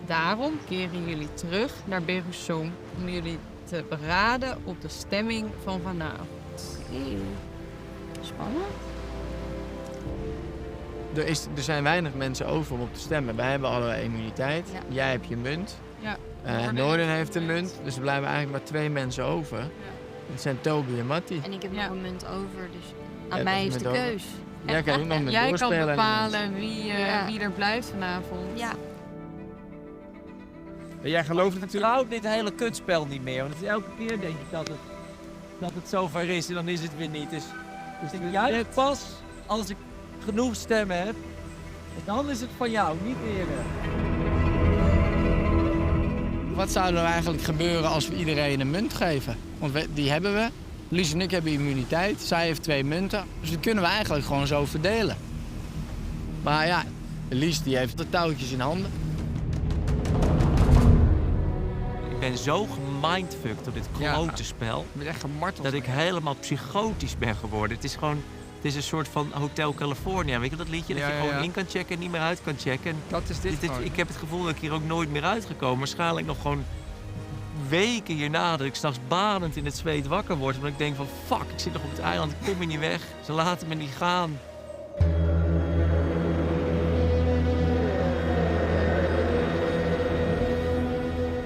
Daarom keren jullie terug naar Berussum om jullie te beraden op de stemming van vanavond. Spannend. Er zijn weinig mensen over om op te stemmen. Wij hebben allebei immuniteit. Ja. Jij hebt je munt. Ja. Noorden heeft een munt. Dus er blijven eigenlijk maar 2 mensen over. Ja. Dat zijn Toby en Matti. En ik heb nog een munt over, dus Ja, aan mij is met de over. keus. Jij kan ook nog met Jij kan doorspelen. bepalen wie er blijft vanavond. Ja. Jij gelooft natuurlijk... vertrouwt dit hele kutspel niet meer. Want elke keer denk ik dat het zover is en dan is het weer niet. Dus ik juich pas als ik genoeg stemmen heb. En dan is het van jou, niet eerder. Wat zou er eigenlijk gebeuren als we iedereen een munt geven? Want die hebben we. Lies en ik hebben immuniteit. Zij heeft 2 munten. Dus die kunnen we eigenlijk gewoon zo verdelen. Maar ja, Lies die heeft de touwtjes in handen. Ik ben zo gemindfucked door dit klote spel. Ik ben echt gemarteld. Dat ik helemaal psychotisch ben geworden. Het Het is een soort van Hotel California, weet je dat liedje? Dat je gewoon in kan checken en niet meer uit kan checken. En dat is dit gewoon. Ik heb het gevoel dat ik hier ook nooit meer uitgekomen. Waarschijnlijk nog gewoon weken hierna dat ik 's nachts badend in het zweet wakker word. Omdat ik denk van fuck, ik zit nog op het eiland, ik kom hier niet weg. Ze laten me niet gaan.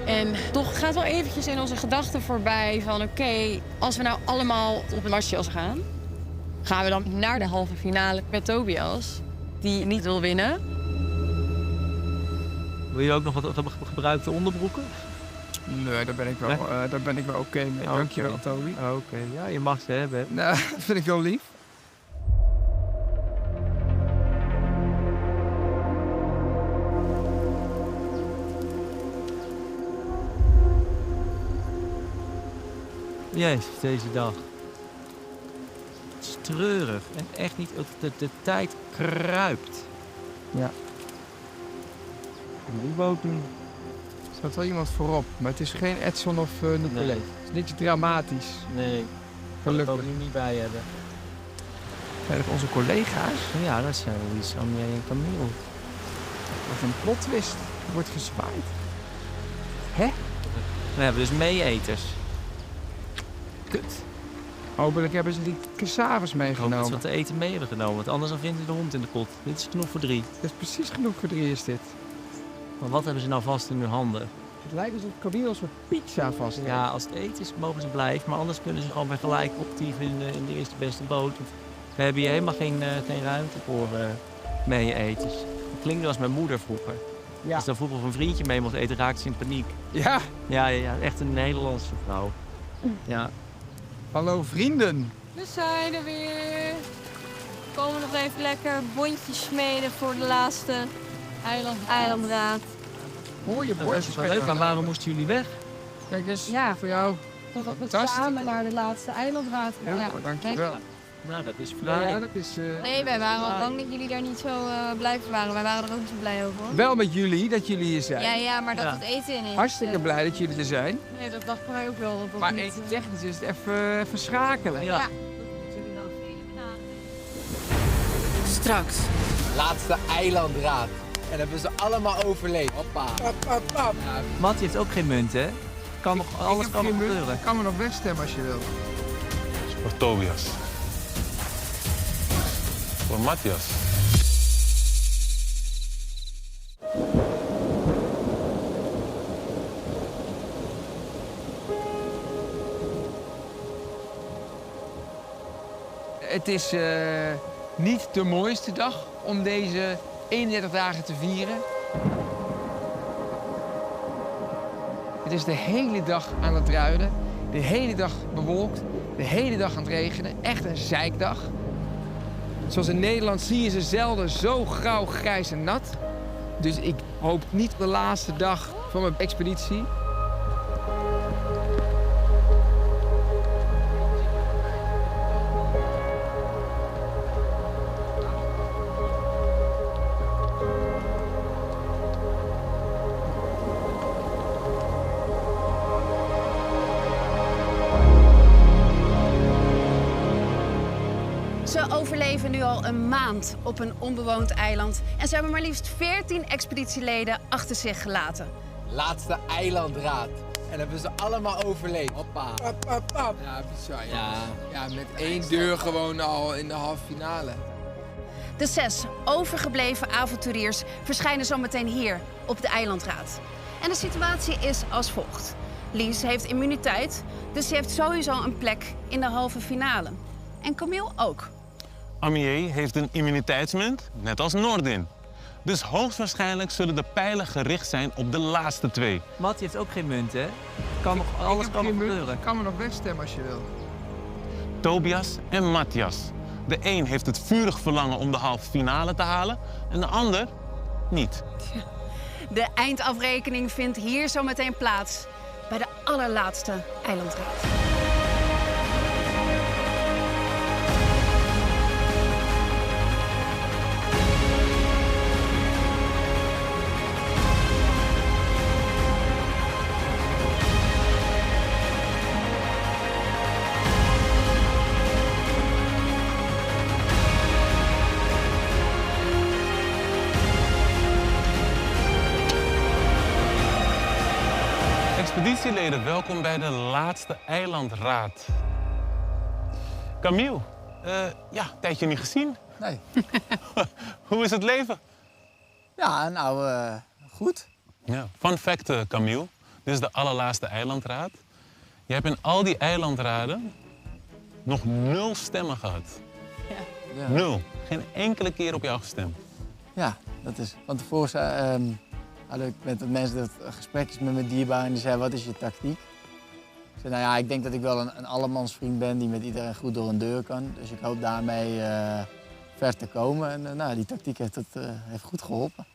En toch gaat wel eventjes in onze gedachten voorbij van oké, als we nou allemaal op een Marsjas gaan, gaan we dan naar de halve finale met Tobias, die niet wil winnen. Wil je ook nog wat gebruikte onderbroeken? Nee, daar ben ik wel oké mee. Dankjewel, Toby. Oké, ja, je mag ze hebben. Nou, dat vind ik wel lief. Jezus, deze dag. Het is treurig en echt niet... De tijd kruipt. Ja. Die boot doen. Er staat wel iemand voorop, maar het is geen Edson of Nicolé. Nee. Het is niks dramatisch. Nee, gelukkig. dat we nu niet bij hebben. Zijn dat onze collega's? Ja, dat zijn Louise, Amie en Camille. Wat een plot twist. Er wordt gezwaaid. Hè? We hebben dus mee-eters. Kut. Hopelijk hebben ze die cassavers Ik hoop meegenomen. dat ze wat te eten mee hebben genomen, want anders dan vinden ze de hond in de pot. Dit is genoeg voor 3. Dat is precies genoeg voor 3 is dit. Maar wat hebben ze nou vast in hun handen? Het lijkt alsof Camille een soort pizza vast heeft. Ja, als het eten is, mogen ze blijven. Maar anders kunnen ze gewoon bij gelijk optieven in de eerste beste boot. We hebben hier helemaal geen ruimte voor mee-eters. Dat klinkt als mijn moeder vroeger. Ja. Als dan vroeger of een vriendje mee mocht eten, raakte ze in paniek. Ja. Ja, echt een Nederlandse vrouw. Ja. Hallo vrienden. We zijn er weer. We komen nog even lekker bondjes smeden voor de laatste eilandraad. Hoor je bordjes leuk, maar waarom moesten jullie weg? Kijk eens, Ja. voor jou. Dat we Fantastisch. samen naar de laatste eilandraad gaan. Ja, dankjewel. Nou, dat is Ja, dat is... Nee, wij waren al bang dat jullie daar niet zo blij voor waren. Wij waren er ook niet zo blij over, hoor. Wel met jullie, dat jullie hier zijn. Ja, maar dat het eten in is. Hartstikke blij dat jullie er zijn. Nee, dat dachten wij ook wel. Dat Maar niet, eten technisch is het even schakelen. Ja. Straks. Laatste eilandraad. En hebben ze allemaal overleefd. Hoppa. Ja, Matt heeft ook geen munt, hè? Alles kan nog gebeuren. Ik kan me nog wegstemmen als je wil. Voor Tobias. Voor Matthias. Het is niet de mooiste dag om deze 31 dagen te vieren. Het is de hele dag aan het druiden, de hele dag bewolkt, de hele dag aan het regenen. Echt een zeikdag. Zoals in Nederland zie je ze zelden zo grauw, grijs en nat. Dus ik hoop niet de laatste dag van mijn expeditie. Ze overleven nu al een maand op een onbewoond eiland. En ze hebben maar liefst 14 expeditieleden achter zich gelaten. Laatste eilandraad. En hebben ze allemaal overleefd. Hoppa. Ja, bizar. Ja, met 1 deur gewoon al in de halve finale. De 6 overgebleven avonturiers verschijnen zometeen hier op de eilandraad. En de situatie is als volgt. Lies heeft immuniteit, dus ze heeft sowieso een plek in de halve finale. En Camille ook. Amie heeft een immuniteitsmunt, net als Noordin. Dus hoogstwaarschijnlijk zullen de pijlen gericht zijn op de laatste 2. Matt heeft ook geen munt, hè? Alles kan nog gebeuren. Ik kan me nog wegstemmen als je wil. Tobias en Matthias. De een heeft het vurig verlangen om de halve finale te halen en de ander niet. De eindafrekening vindt hier zometeen plaats bij de allerlaatste eilandraad. expeditieleden, welkom bij de laatste eilandraad. Camille, een tijdje niet gezien. Nee. Hoe is het leven? Ja, nou, goed. Ja. Fun fact, Camille. Dit is de allerlaatste eilandraad. Je hebt in al die eilandraden nog 0 stemmen gehad. Ja. 0. Geen enkele keer op jou gestemd. Ja, dat is. Want tevoren had ik met de mensen dat gesprekjes met mijn dierbaren en die zei, wat is je tactiek? Ik zei, nou ja, ik denk dat ik wel een allemansvriend ben die met iedereen goed door een deur kan. Dus ik hoop daarmee ver te komen. En die tactiek heeft goed geholpen.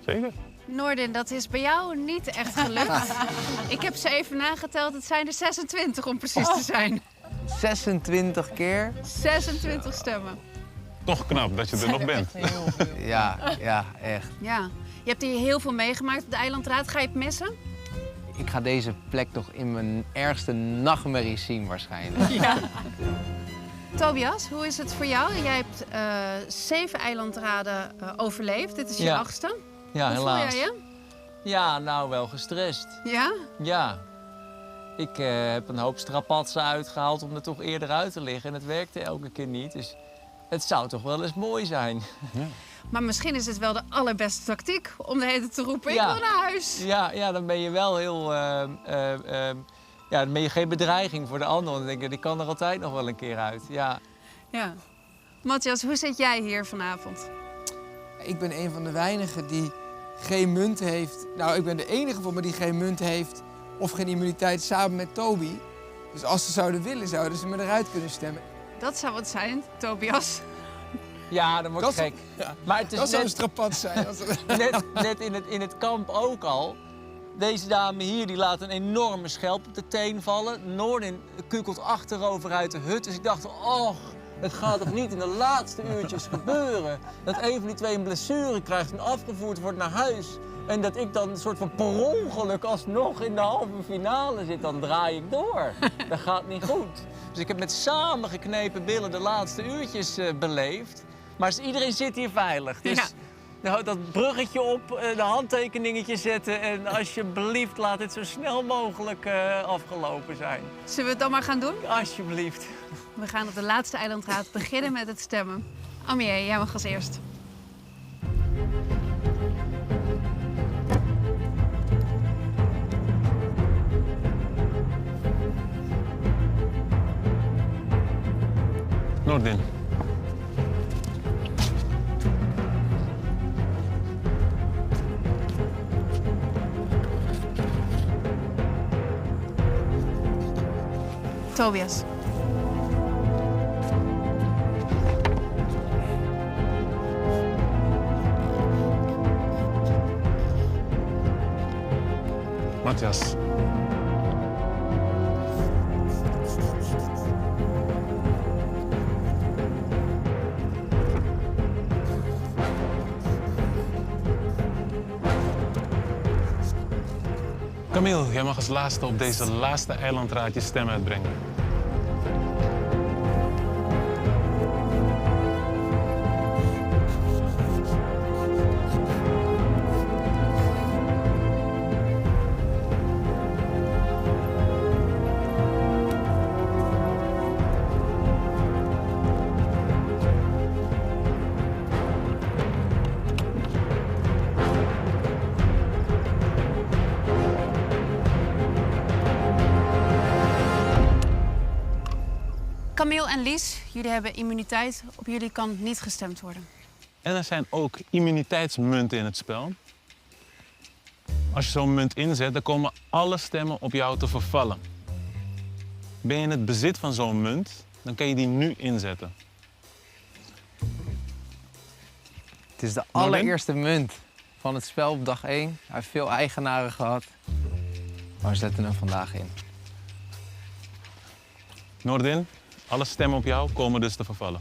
Zeker. Noordin, dat is bij jou niet echt gelukt. Ik heb ze even nageteld, het zijn er 26 om precies te zijn. 26 keer? 26 stemmen. Toch knap dat je er nog bent. Ja, echt. Ja. Je hebt hier heel veel meegemaakt op de eilandraad. Ga je het missen? Ik ga deze plek toch in mijn ergste nachtmerries zien waarschijnlijk. Ja. Tobias, hoe is het voor jou? Jij hebt 7 eilandraden overleefd. Dit is je 8e. Ja, hoe helaas. voel jij je? Ja, nou wel gestrest. Ja? Ja. Ik heb een hoop strapatsen uitgehaald om er toch eerder uit te liggen. En het werkte elke keer niet. Dus het zou toch wel eens mooi zijn. Ja. Maar misschien is het wel de allerbeste tactiek om de hele tijd te roepen, ik Ja. wil naar huis. Ja, dan ben je wel heel... dan ben je geen bedreiging voor de ander. Want dan denk je, die kan er altijd nog wel een keer uit. Ja. Ja. Matthias, hoe zit jij hier vanavond? Ik ben een van de weinigen die geen munt heeft. Nou, ik ben de enige voor me die geen munt heeft of geen immuniteit samen met Toby. Dus als ze zouden willen, zouden ze me eruit kunnen stemmen. Dat zou wat zijn, Tobias. Ja, dat wordt gek. Ja, maar het is dat zou een net, strapat zijn. net in het kamp ook al. Deze dame hier die laat een enorme schelp op de teen vallen. Noordin kukelt achterover uit de hut. Dus ik dacht, oh, het gaat toch niet in de laatste uurtjes gebeuren. Dat een van die twee een blessure krijgt en afgevoerd wordt naar huis. En dat ik dan een soort van per ongeluk alsnog in de halve finale zit. Dan draai ik door. Dat gaat niet goed. Dus ik heb met samengeknepen billen de laatste uurtjes beleefd. Maar iedereen zit hier veilig. Dus dat bruggetje op, de handtekeningetje zetten. En alsjeblieft laat dit zo snel mogelijk afgelopen zijn. Zullen we het dan maar gaan doen? Alsjeblieft. We gaan op de laatste eilandraad beginnen met het stemmen. Amier, jij mag als eerst. Noordin. Tobias. Matthias. Camille, jij mag als laatste op deze laatste eilandraad je stem uitbrengen. Camille en Lies, jullie hebben immuniteit. Op jullie kan niet gestemd worden. En er zijn ook immuniteitsmunten in het spel. Als je zo'n munt inzet, dan komen alle stemmen op jou te vervallen. Ben je in het bezit van zo'n munt, dan kan je die nu inzetten. Het is de allereerste munt van het spel op dag 1. Hij heeft veel eigenaren gehad. Maar we zetten hem vandaag in. Noordin, alle stemmen op jou komen dus te vervallen.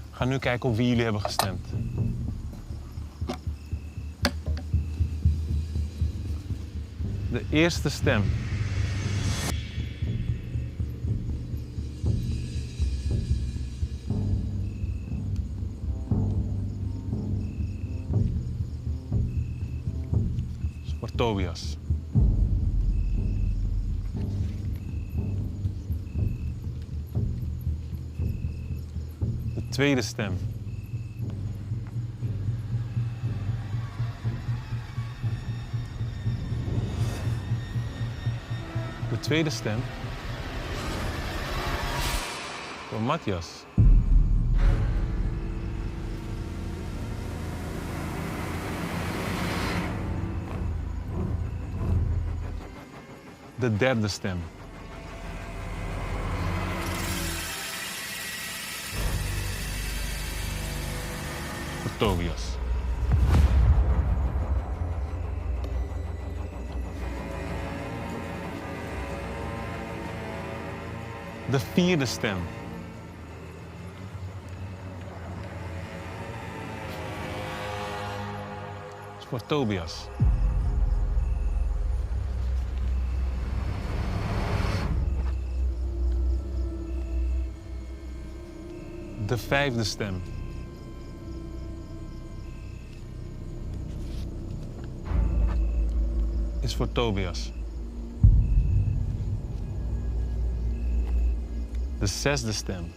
We gaan nu kijken op wie jullie hebben gestemd. De eerste stem. Dus wordt Tobias. De tweede stem. De tweede stem. Voor Matthias. De derde stem. Voor Tobias. De vierde stem. Is voor Tobias. De vijfde stem. Is voor Tobias. De zesde stem.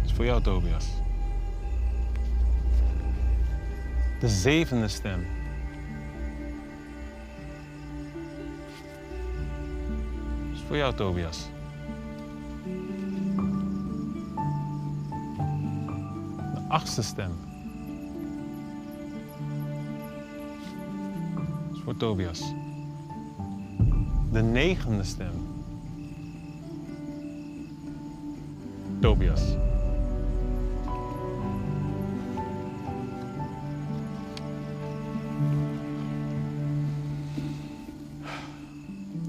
Is voor jou, Tobias. De zevende stem. Is voor jou, Tobias. De achtste stem. Is voor Tobias. De negende stem. Tobias.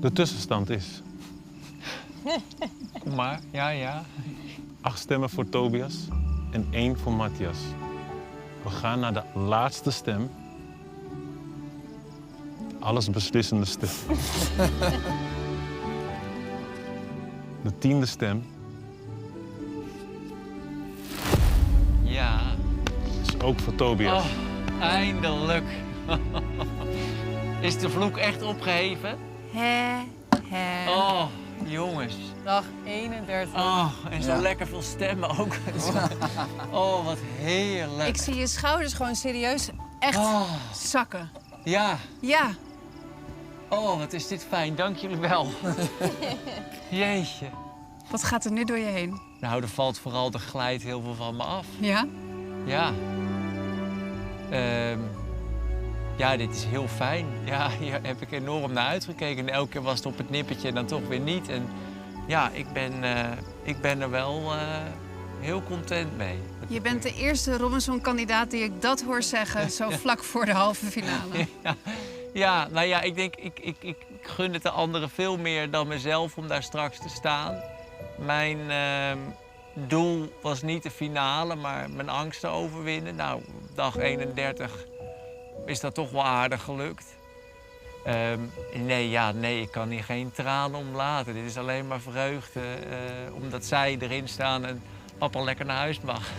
De tussenstand is... Kom maar, ja. 8 stemmen voor Tobias en 1 voor Matthias. We gaan naar de laatste stem. Alles beslissende stem. De 10e stem. Ja. Is ook voor Tobias. Oh, eindelijk. Is de vloek echt opgeheven? Oh, jongens. Dag 31. Oh, en zo lekker veel stemmen ook. Oh, wat heerlijk. Ik zie je schouders gewoon serieus echt zakken. Ja. Ja. Oh, wat is dit fijn. Dank jullie wel. Jeetje. Wat gaat er nu door je heen? Nou, er valt vooral, er glijdt heel veel van me af. Ja? Ja. Ja, dit is heel fijn. Ja, hier heb ik enorm naar uitgekeken. En elke keer was het op het nippertje en dan toch weer niet. En ja, ik ben er wel heel content mee. Je bent de eerste Robinson-kandidaat die ik dat hoor zeggen, zo vlak voor de halve finale. Ja, nou ja, ik denk, ik gun het de anderen veel meer dan mezelf om daar straks te staan. Mijn doel was niet de finale, maar mijn angst te overwinnen. Nou, dag 31 is dat toch wel aardig gelukt. Nee, ik kan hier geen tranen om laten. Dit is alleen maar vreugde, omdat zij erin staan en papa lekker naar huis mag.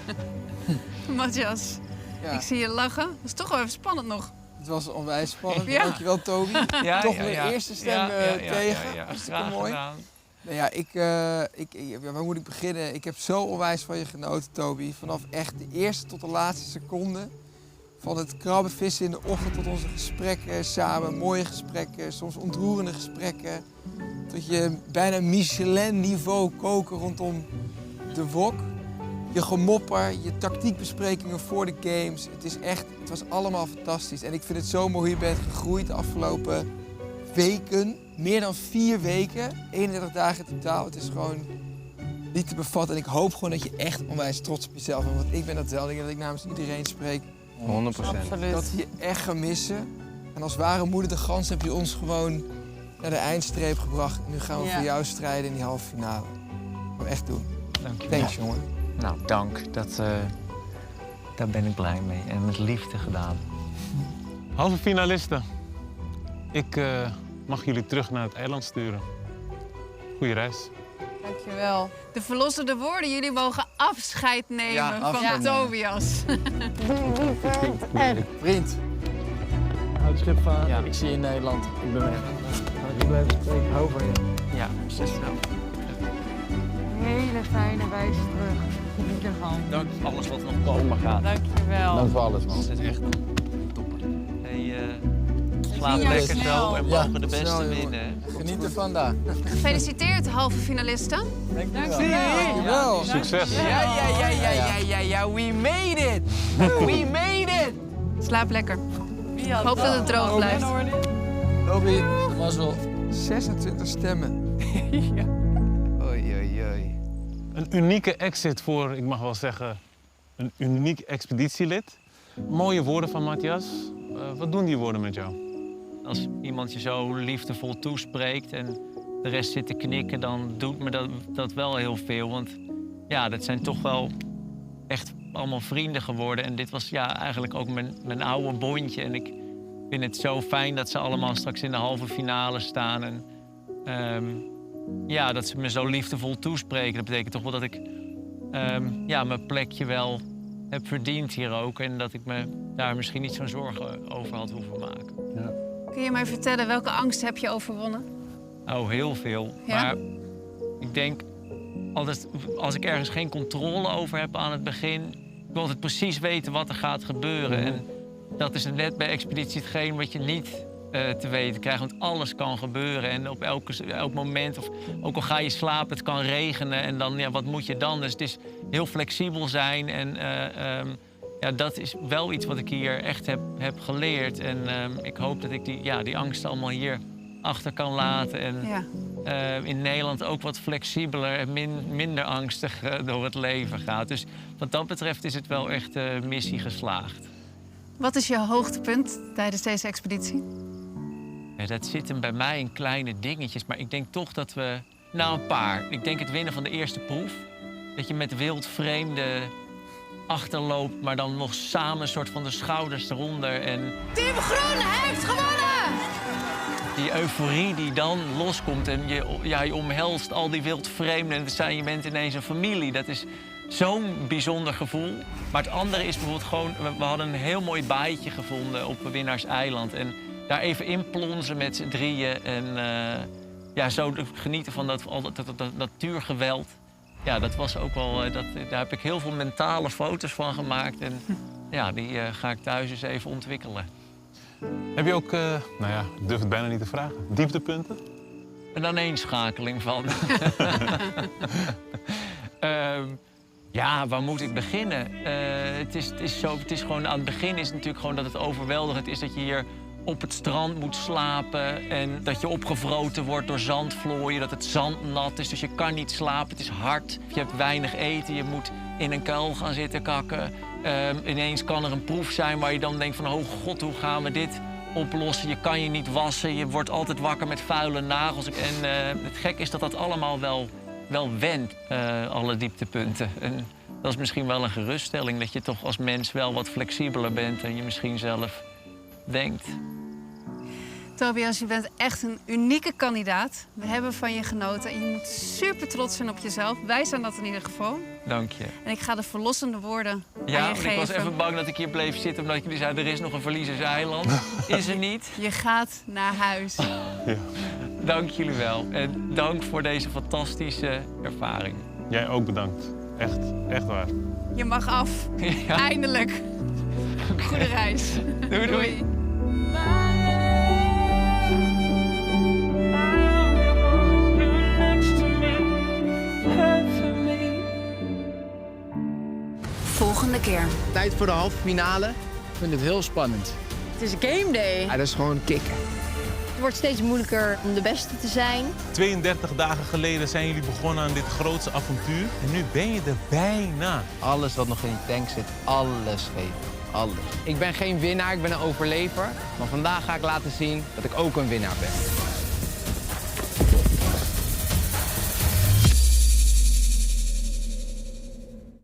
Matthias, Ja. ik zie je lachen. Dat is toch wel even spannend nog. Het was onwijs spannend. Ja. Dankjewel, Toby. Toch weer eerste stem tegen. Ja, Hartstikke graag mooi. gedaan. Nou ja, waar moet ik beginnen? Ik heb zo onwijs van je genoten, Toby. Vanaf echt de eerste tot de laatste seconde. Van het krabben vissen in de ochtend tot onze gesprekken samen. Mooie gesprekken, soms ontroerende gesprekken. Tot je bijna Michelin-niveau koken rondom de wok. Je gemopper, je tactiekbesprekingen voor de games. Het was allemaal fantastisch. En ik vind het zo mooi hoe je bent gegroeid de afgelopen weken. Meer dan 4 weken, 31 dagen in totaal. Het is gewoon niet te bevatten. En ik hoop gewoon dat je echt onwijs trots op jezelf bent. Want ik ben dat wel. Ik denk dat ik namens iedereen spreek. 100%. Dat we je echt gaan missen. En als ware moeder de gans heb je ons gewoon naar de eindstreep gebracht. En nu gaan we voor jou strijden in die halve finale. Dat gaan we echt doen. Dank je wel. Thanks, jongen. Nou, dank. Daar ben ik blij mee. En met liefde gedaan. Halve finalisten. Ik mag jullie terug naar het eiland sturen. Goeie reis. Dankjewel. De verlossende woorden, jullie mogen afscheid nemen van Tobias. Vriend. Oud schipvaart. Ja. Ik zie je in Nederland. Ik ben weg. Ik blijf spreken. Ik hou van je. Ja, precies. Een hele fijne reis terug. Geniet ervan. Dank voor alles wat nog komen gaat. Dankjewel. Dank voor alles, man. Dat is echt topper. Hey, slaap zie jou lekker snel. zo en mogen de snel, beste jongen. winnen. hè? Geniet ervan daar. Gefeliciteerd, halve finalisten. Dankjewel. Succes. Ja, we made it! We made it! Slaap lekker. Hoop dat het droog blijft. Toby, dat was wel 26 stemmen. Oei, oei, oei. Een unieke exit voor, ik mag wel zeggen, een uniek expeditielid. Mooie woorden van Matthias. Wat doen die woorden met jou? Als iemand je zo liefdevol toespreekt en de rest zit te knikken, dan doet me dat wel heel veel. Want ja, dat zijn toch wel echt allemaal vrienden geworden. En dit was ja, eigenlijk ook mijn oude bondje. En ik vind het zo fijn dat ze allemaal straks in de halve finale staan. En ja, dat ze me zo liefdevol toespreken. Dat betekent toch wel dat ik ja, mijn plekje wel heb verdiend hier ook. En dat ik me daar misschien niet zo'n zorgen over had hoeven maken. Ja. Kun je mij vertellen, welke angst heb je overwonnen? Oh, heel veel. Ja? Maar ik denk, altijd, als ik ergens geen controle over heb aan het begin, ik wil altijd precies weten wat er gaat gebeuren. En dat is net bij Expeditie hetgeen wat je niet te weten krijgt. Want alles kan gebeuren. En op elk moment, of ook al ga je slapen, het kan regenen. En dan, ja, wat moet je dan? Dus het is heel flexibel zijn. En ja, dat is wel iets wat ik hier echt heb geleerd. En ik hoop dat ik die angsten allemaal hier achter kan laten. En in Nederland ook wat flexibeler en minder angstig door het leven gaat. Dus wat dat betreft is het wel echt missie geslaagd. Wat is je hoogtepunt tijdens deze expeditie? Ja, dat zit hem bij mij in kleine dingetjes. Maar ik denk toch dat we... Nou, een paar. Ik denk het winnen van de eerste proef. Dat je met wildvreemden achterloopt, maar dan nog samen een soort van de schouders eronder. En Team Groen heeft gewonnen! die euforie die dan loskomt en je omhelst al die wildvreemden. En je bent ineens een familie. Dat is zo'n bijzonder gevoel. Maar het andere is bijvoorbeeld gewoon... We hadden een heel mooi baaitje gevonden op Winnaarseiland. En daar even inplonzen met z'n drieën. En ja, zo genieten van dat natuurgeweld. Ja, dat was ook wel... daar heb ik heel veel mentale foto's van gemaakt. En ja, die ga ik thuis eens even ontwikkelen. Heb je ook, nou ja, ik durf het bijna niet te vragen, dieptepunten? Een aaneenschakeling van. Ja, waar moet ik beginnen? Het is gewoon, aan het begin is het natuurlijk gewoon dat het overweldigend is dat je hier op het strand moet slapen en dat je opgevroten wordt door zandvlooien, dat het zand nat is, dus je kan niet slapen, het is hard. Je hebt weinig eten, je moet in een kuil gaan zitten kakken. Ineens kan er een proef zijn waar je dan denkt van, oh god, hoe gaan we dit oplossen? Je kan je niet wassen, je wordt altijd wakker met vuile nagels. En het gek is dat dat allemaal wel wendt, alle dieptepunten. En dat is misschien wel een geruststelling, dat je toch als mens wel wat flexibeler bent en je misschien zelf denkt. Tobias, je bent echt een unieke kandidaat. We hebben van je genoten en je moet super trots zijn op jezelf. Wij zijn dat in ieder geval. Dank je. En ik ga de verlossende woorden aan je geven. Ik was even bang dat ik hier bleef zitten omdat jullie zeiden er is nog een verliezerseiland. Is er niet. Je gaat naar huis. Ja. Dank jullie wel. En dank voor deze fantastische ervaring. Jij ook bedankt. Echt, echt waar. Je mag af. Ja. Eindelijk. Goede reis. Doei, doei. Volgende keer. Tijd voor de halve finale. Ik vind het heel spannend. Het is game day. Ja, dat is gewoon kicken. Het wordt steeds moeilijker om de beste te zijn. 32 dagen geleden zijn jullie begonnen aan dit grootste avontuur. En nu ben je er bijna. Alles wat nog in die tank zit, alles geven. Alles. Ik ben geen winnaar, ik ben een overlever. Maar vandaag ga ik laten zien dat ik ook een winnaar ben.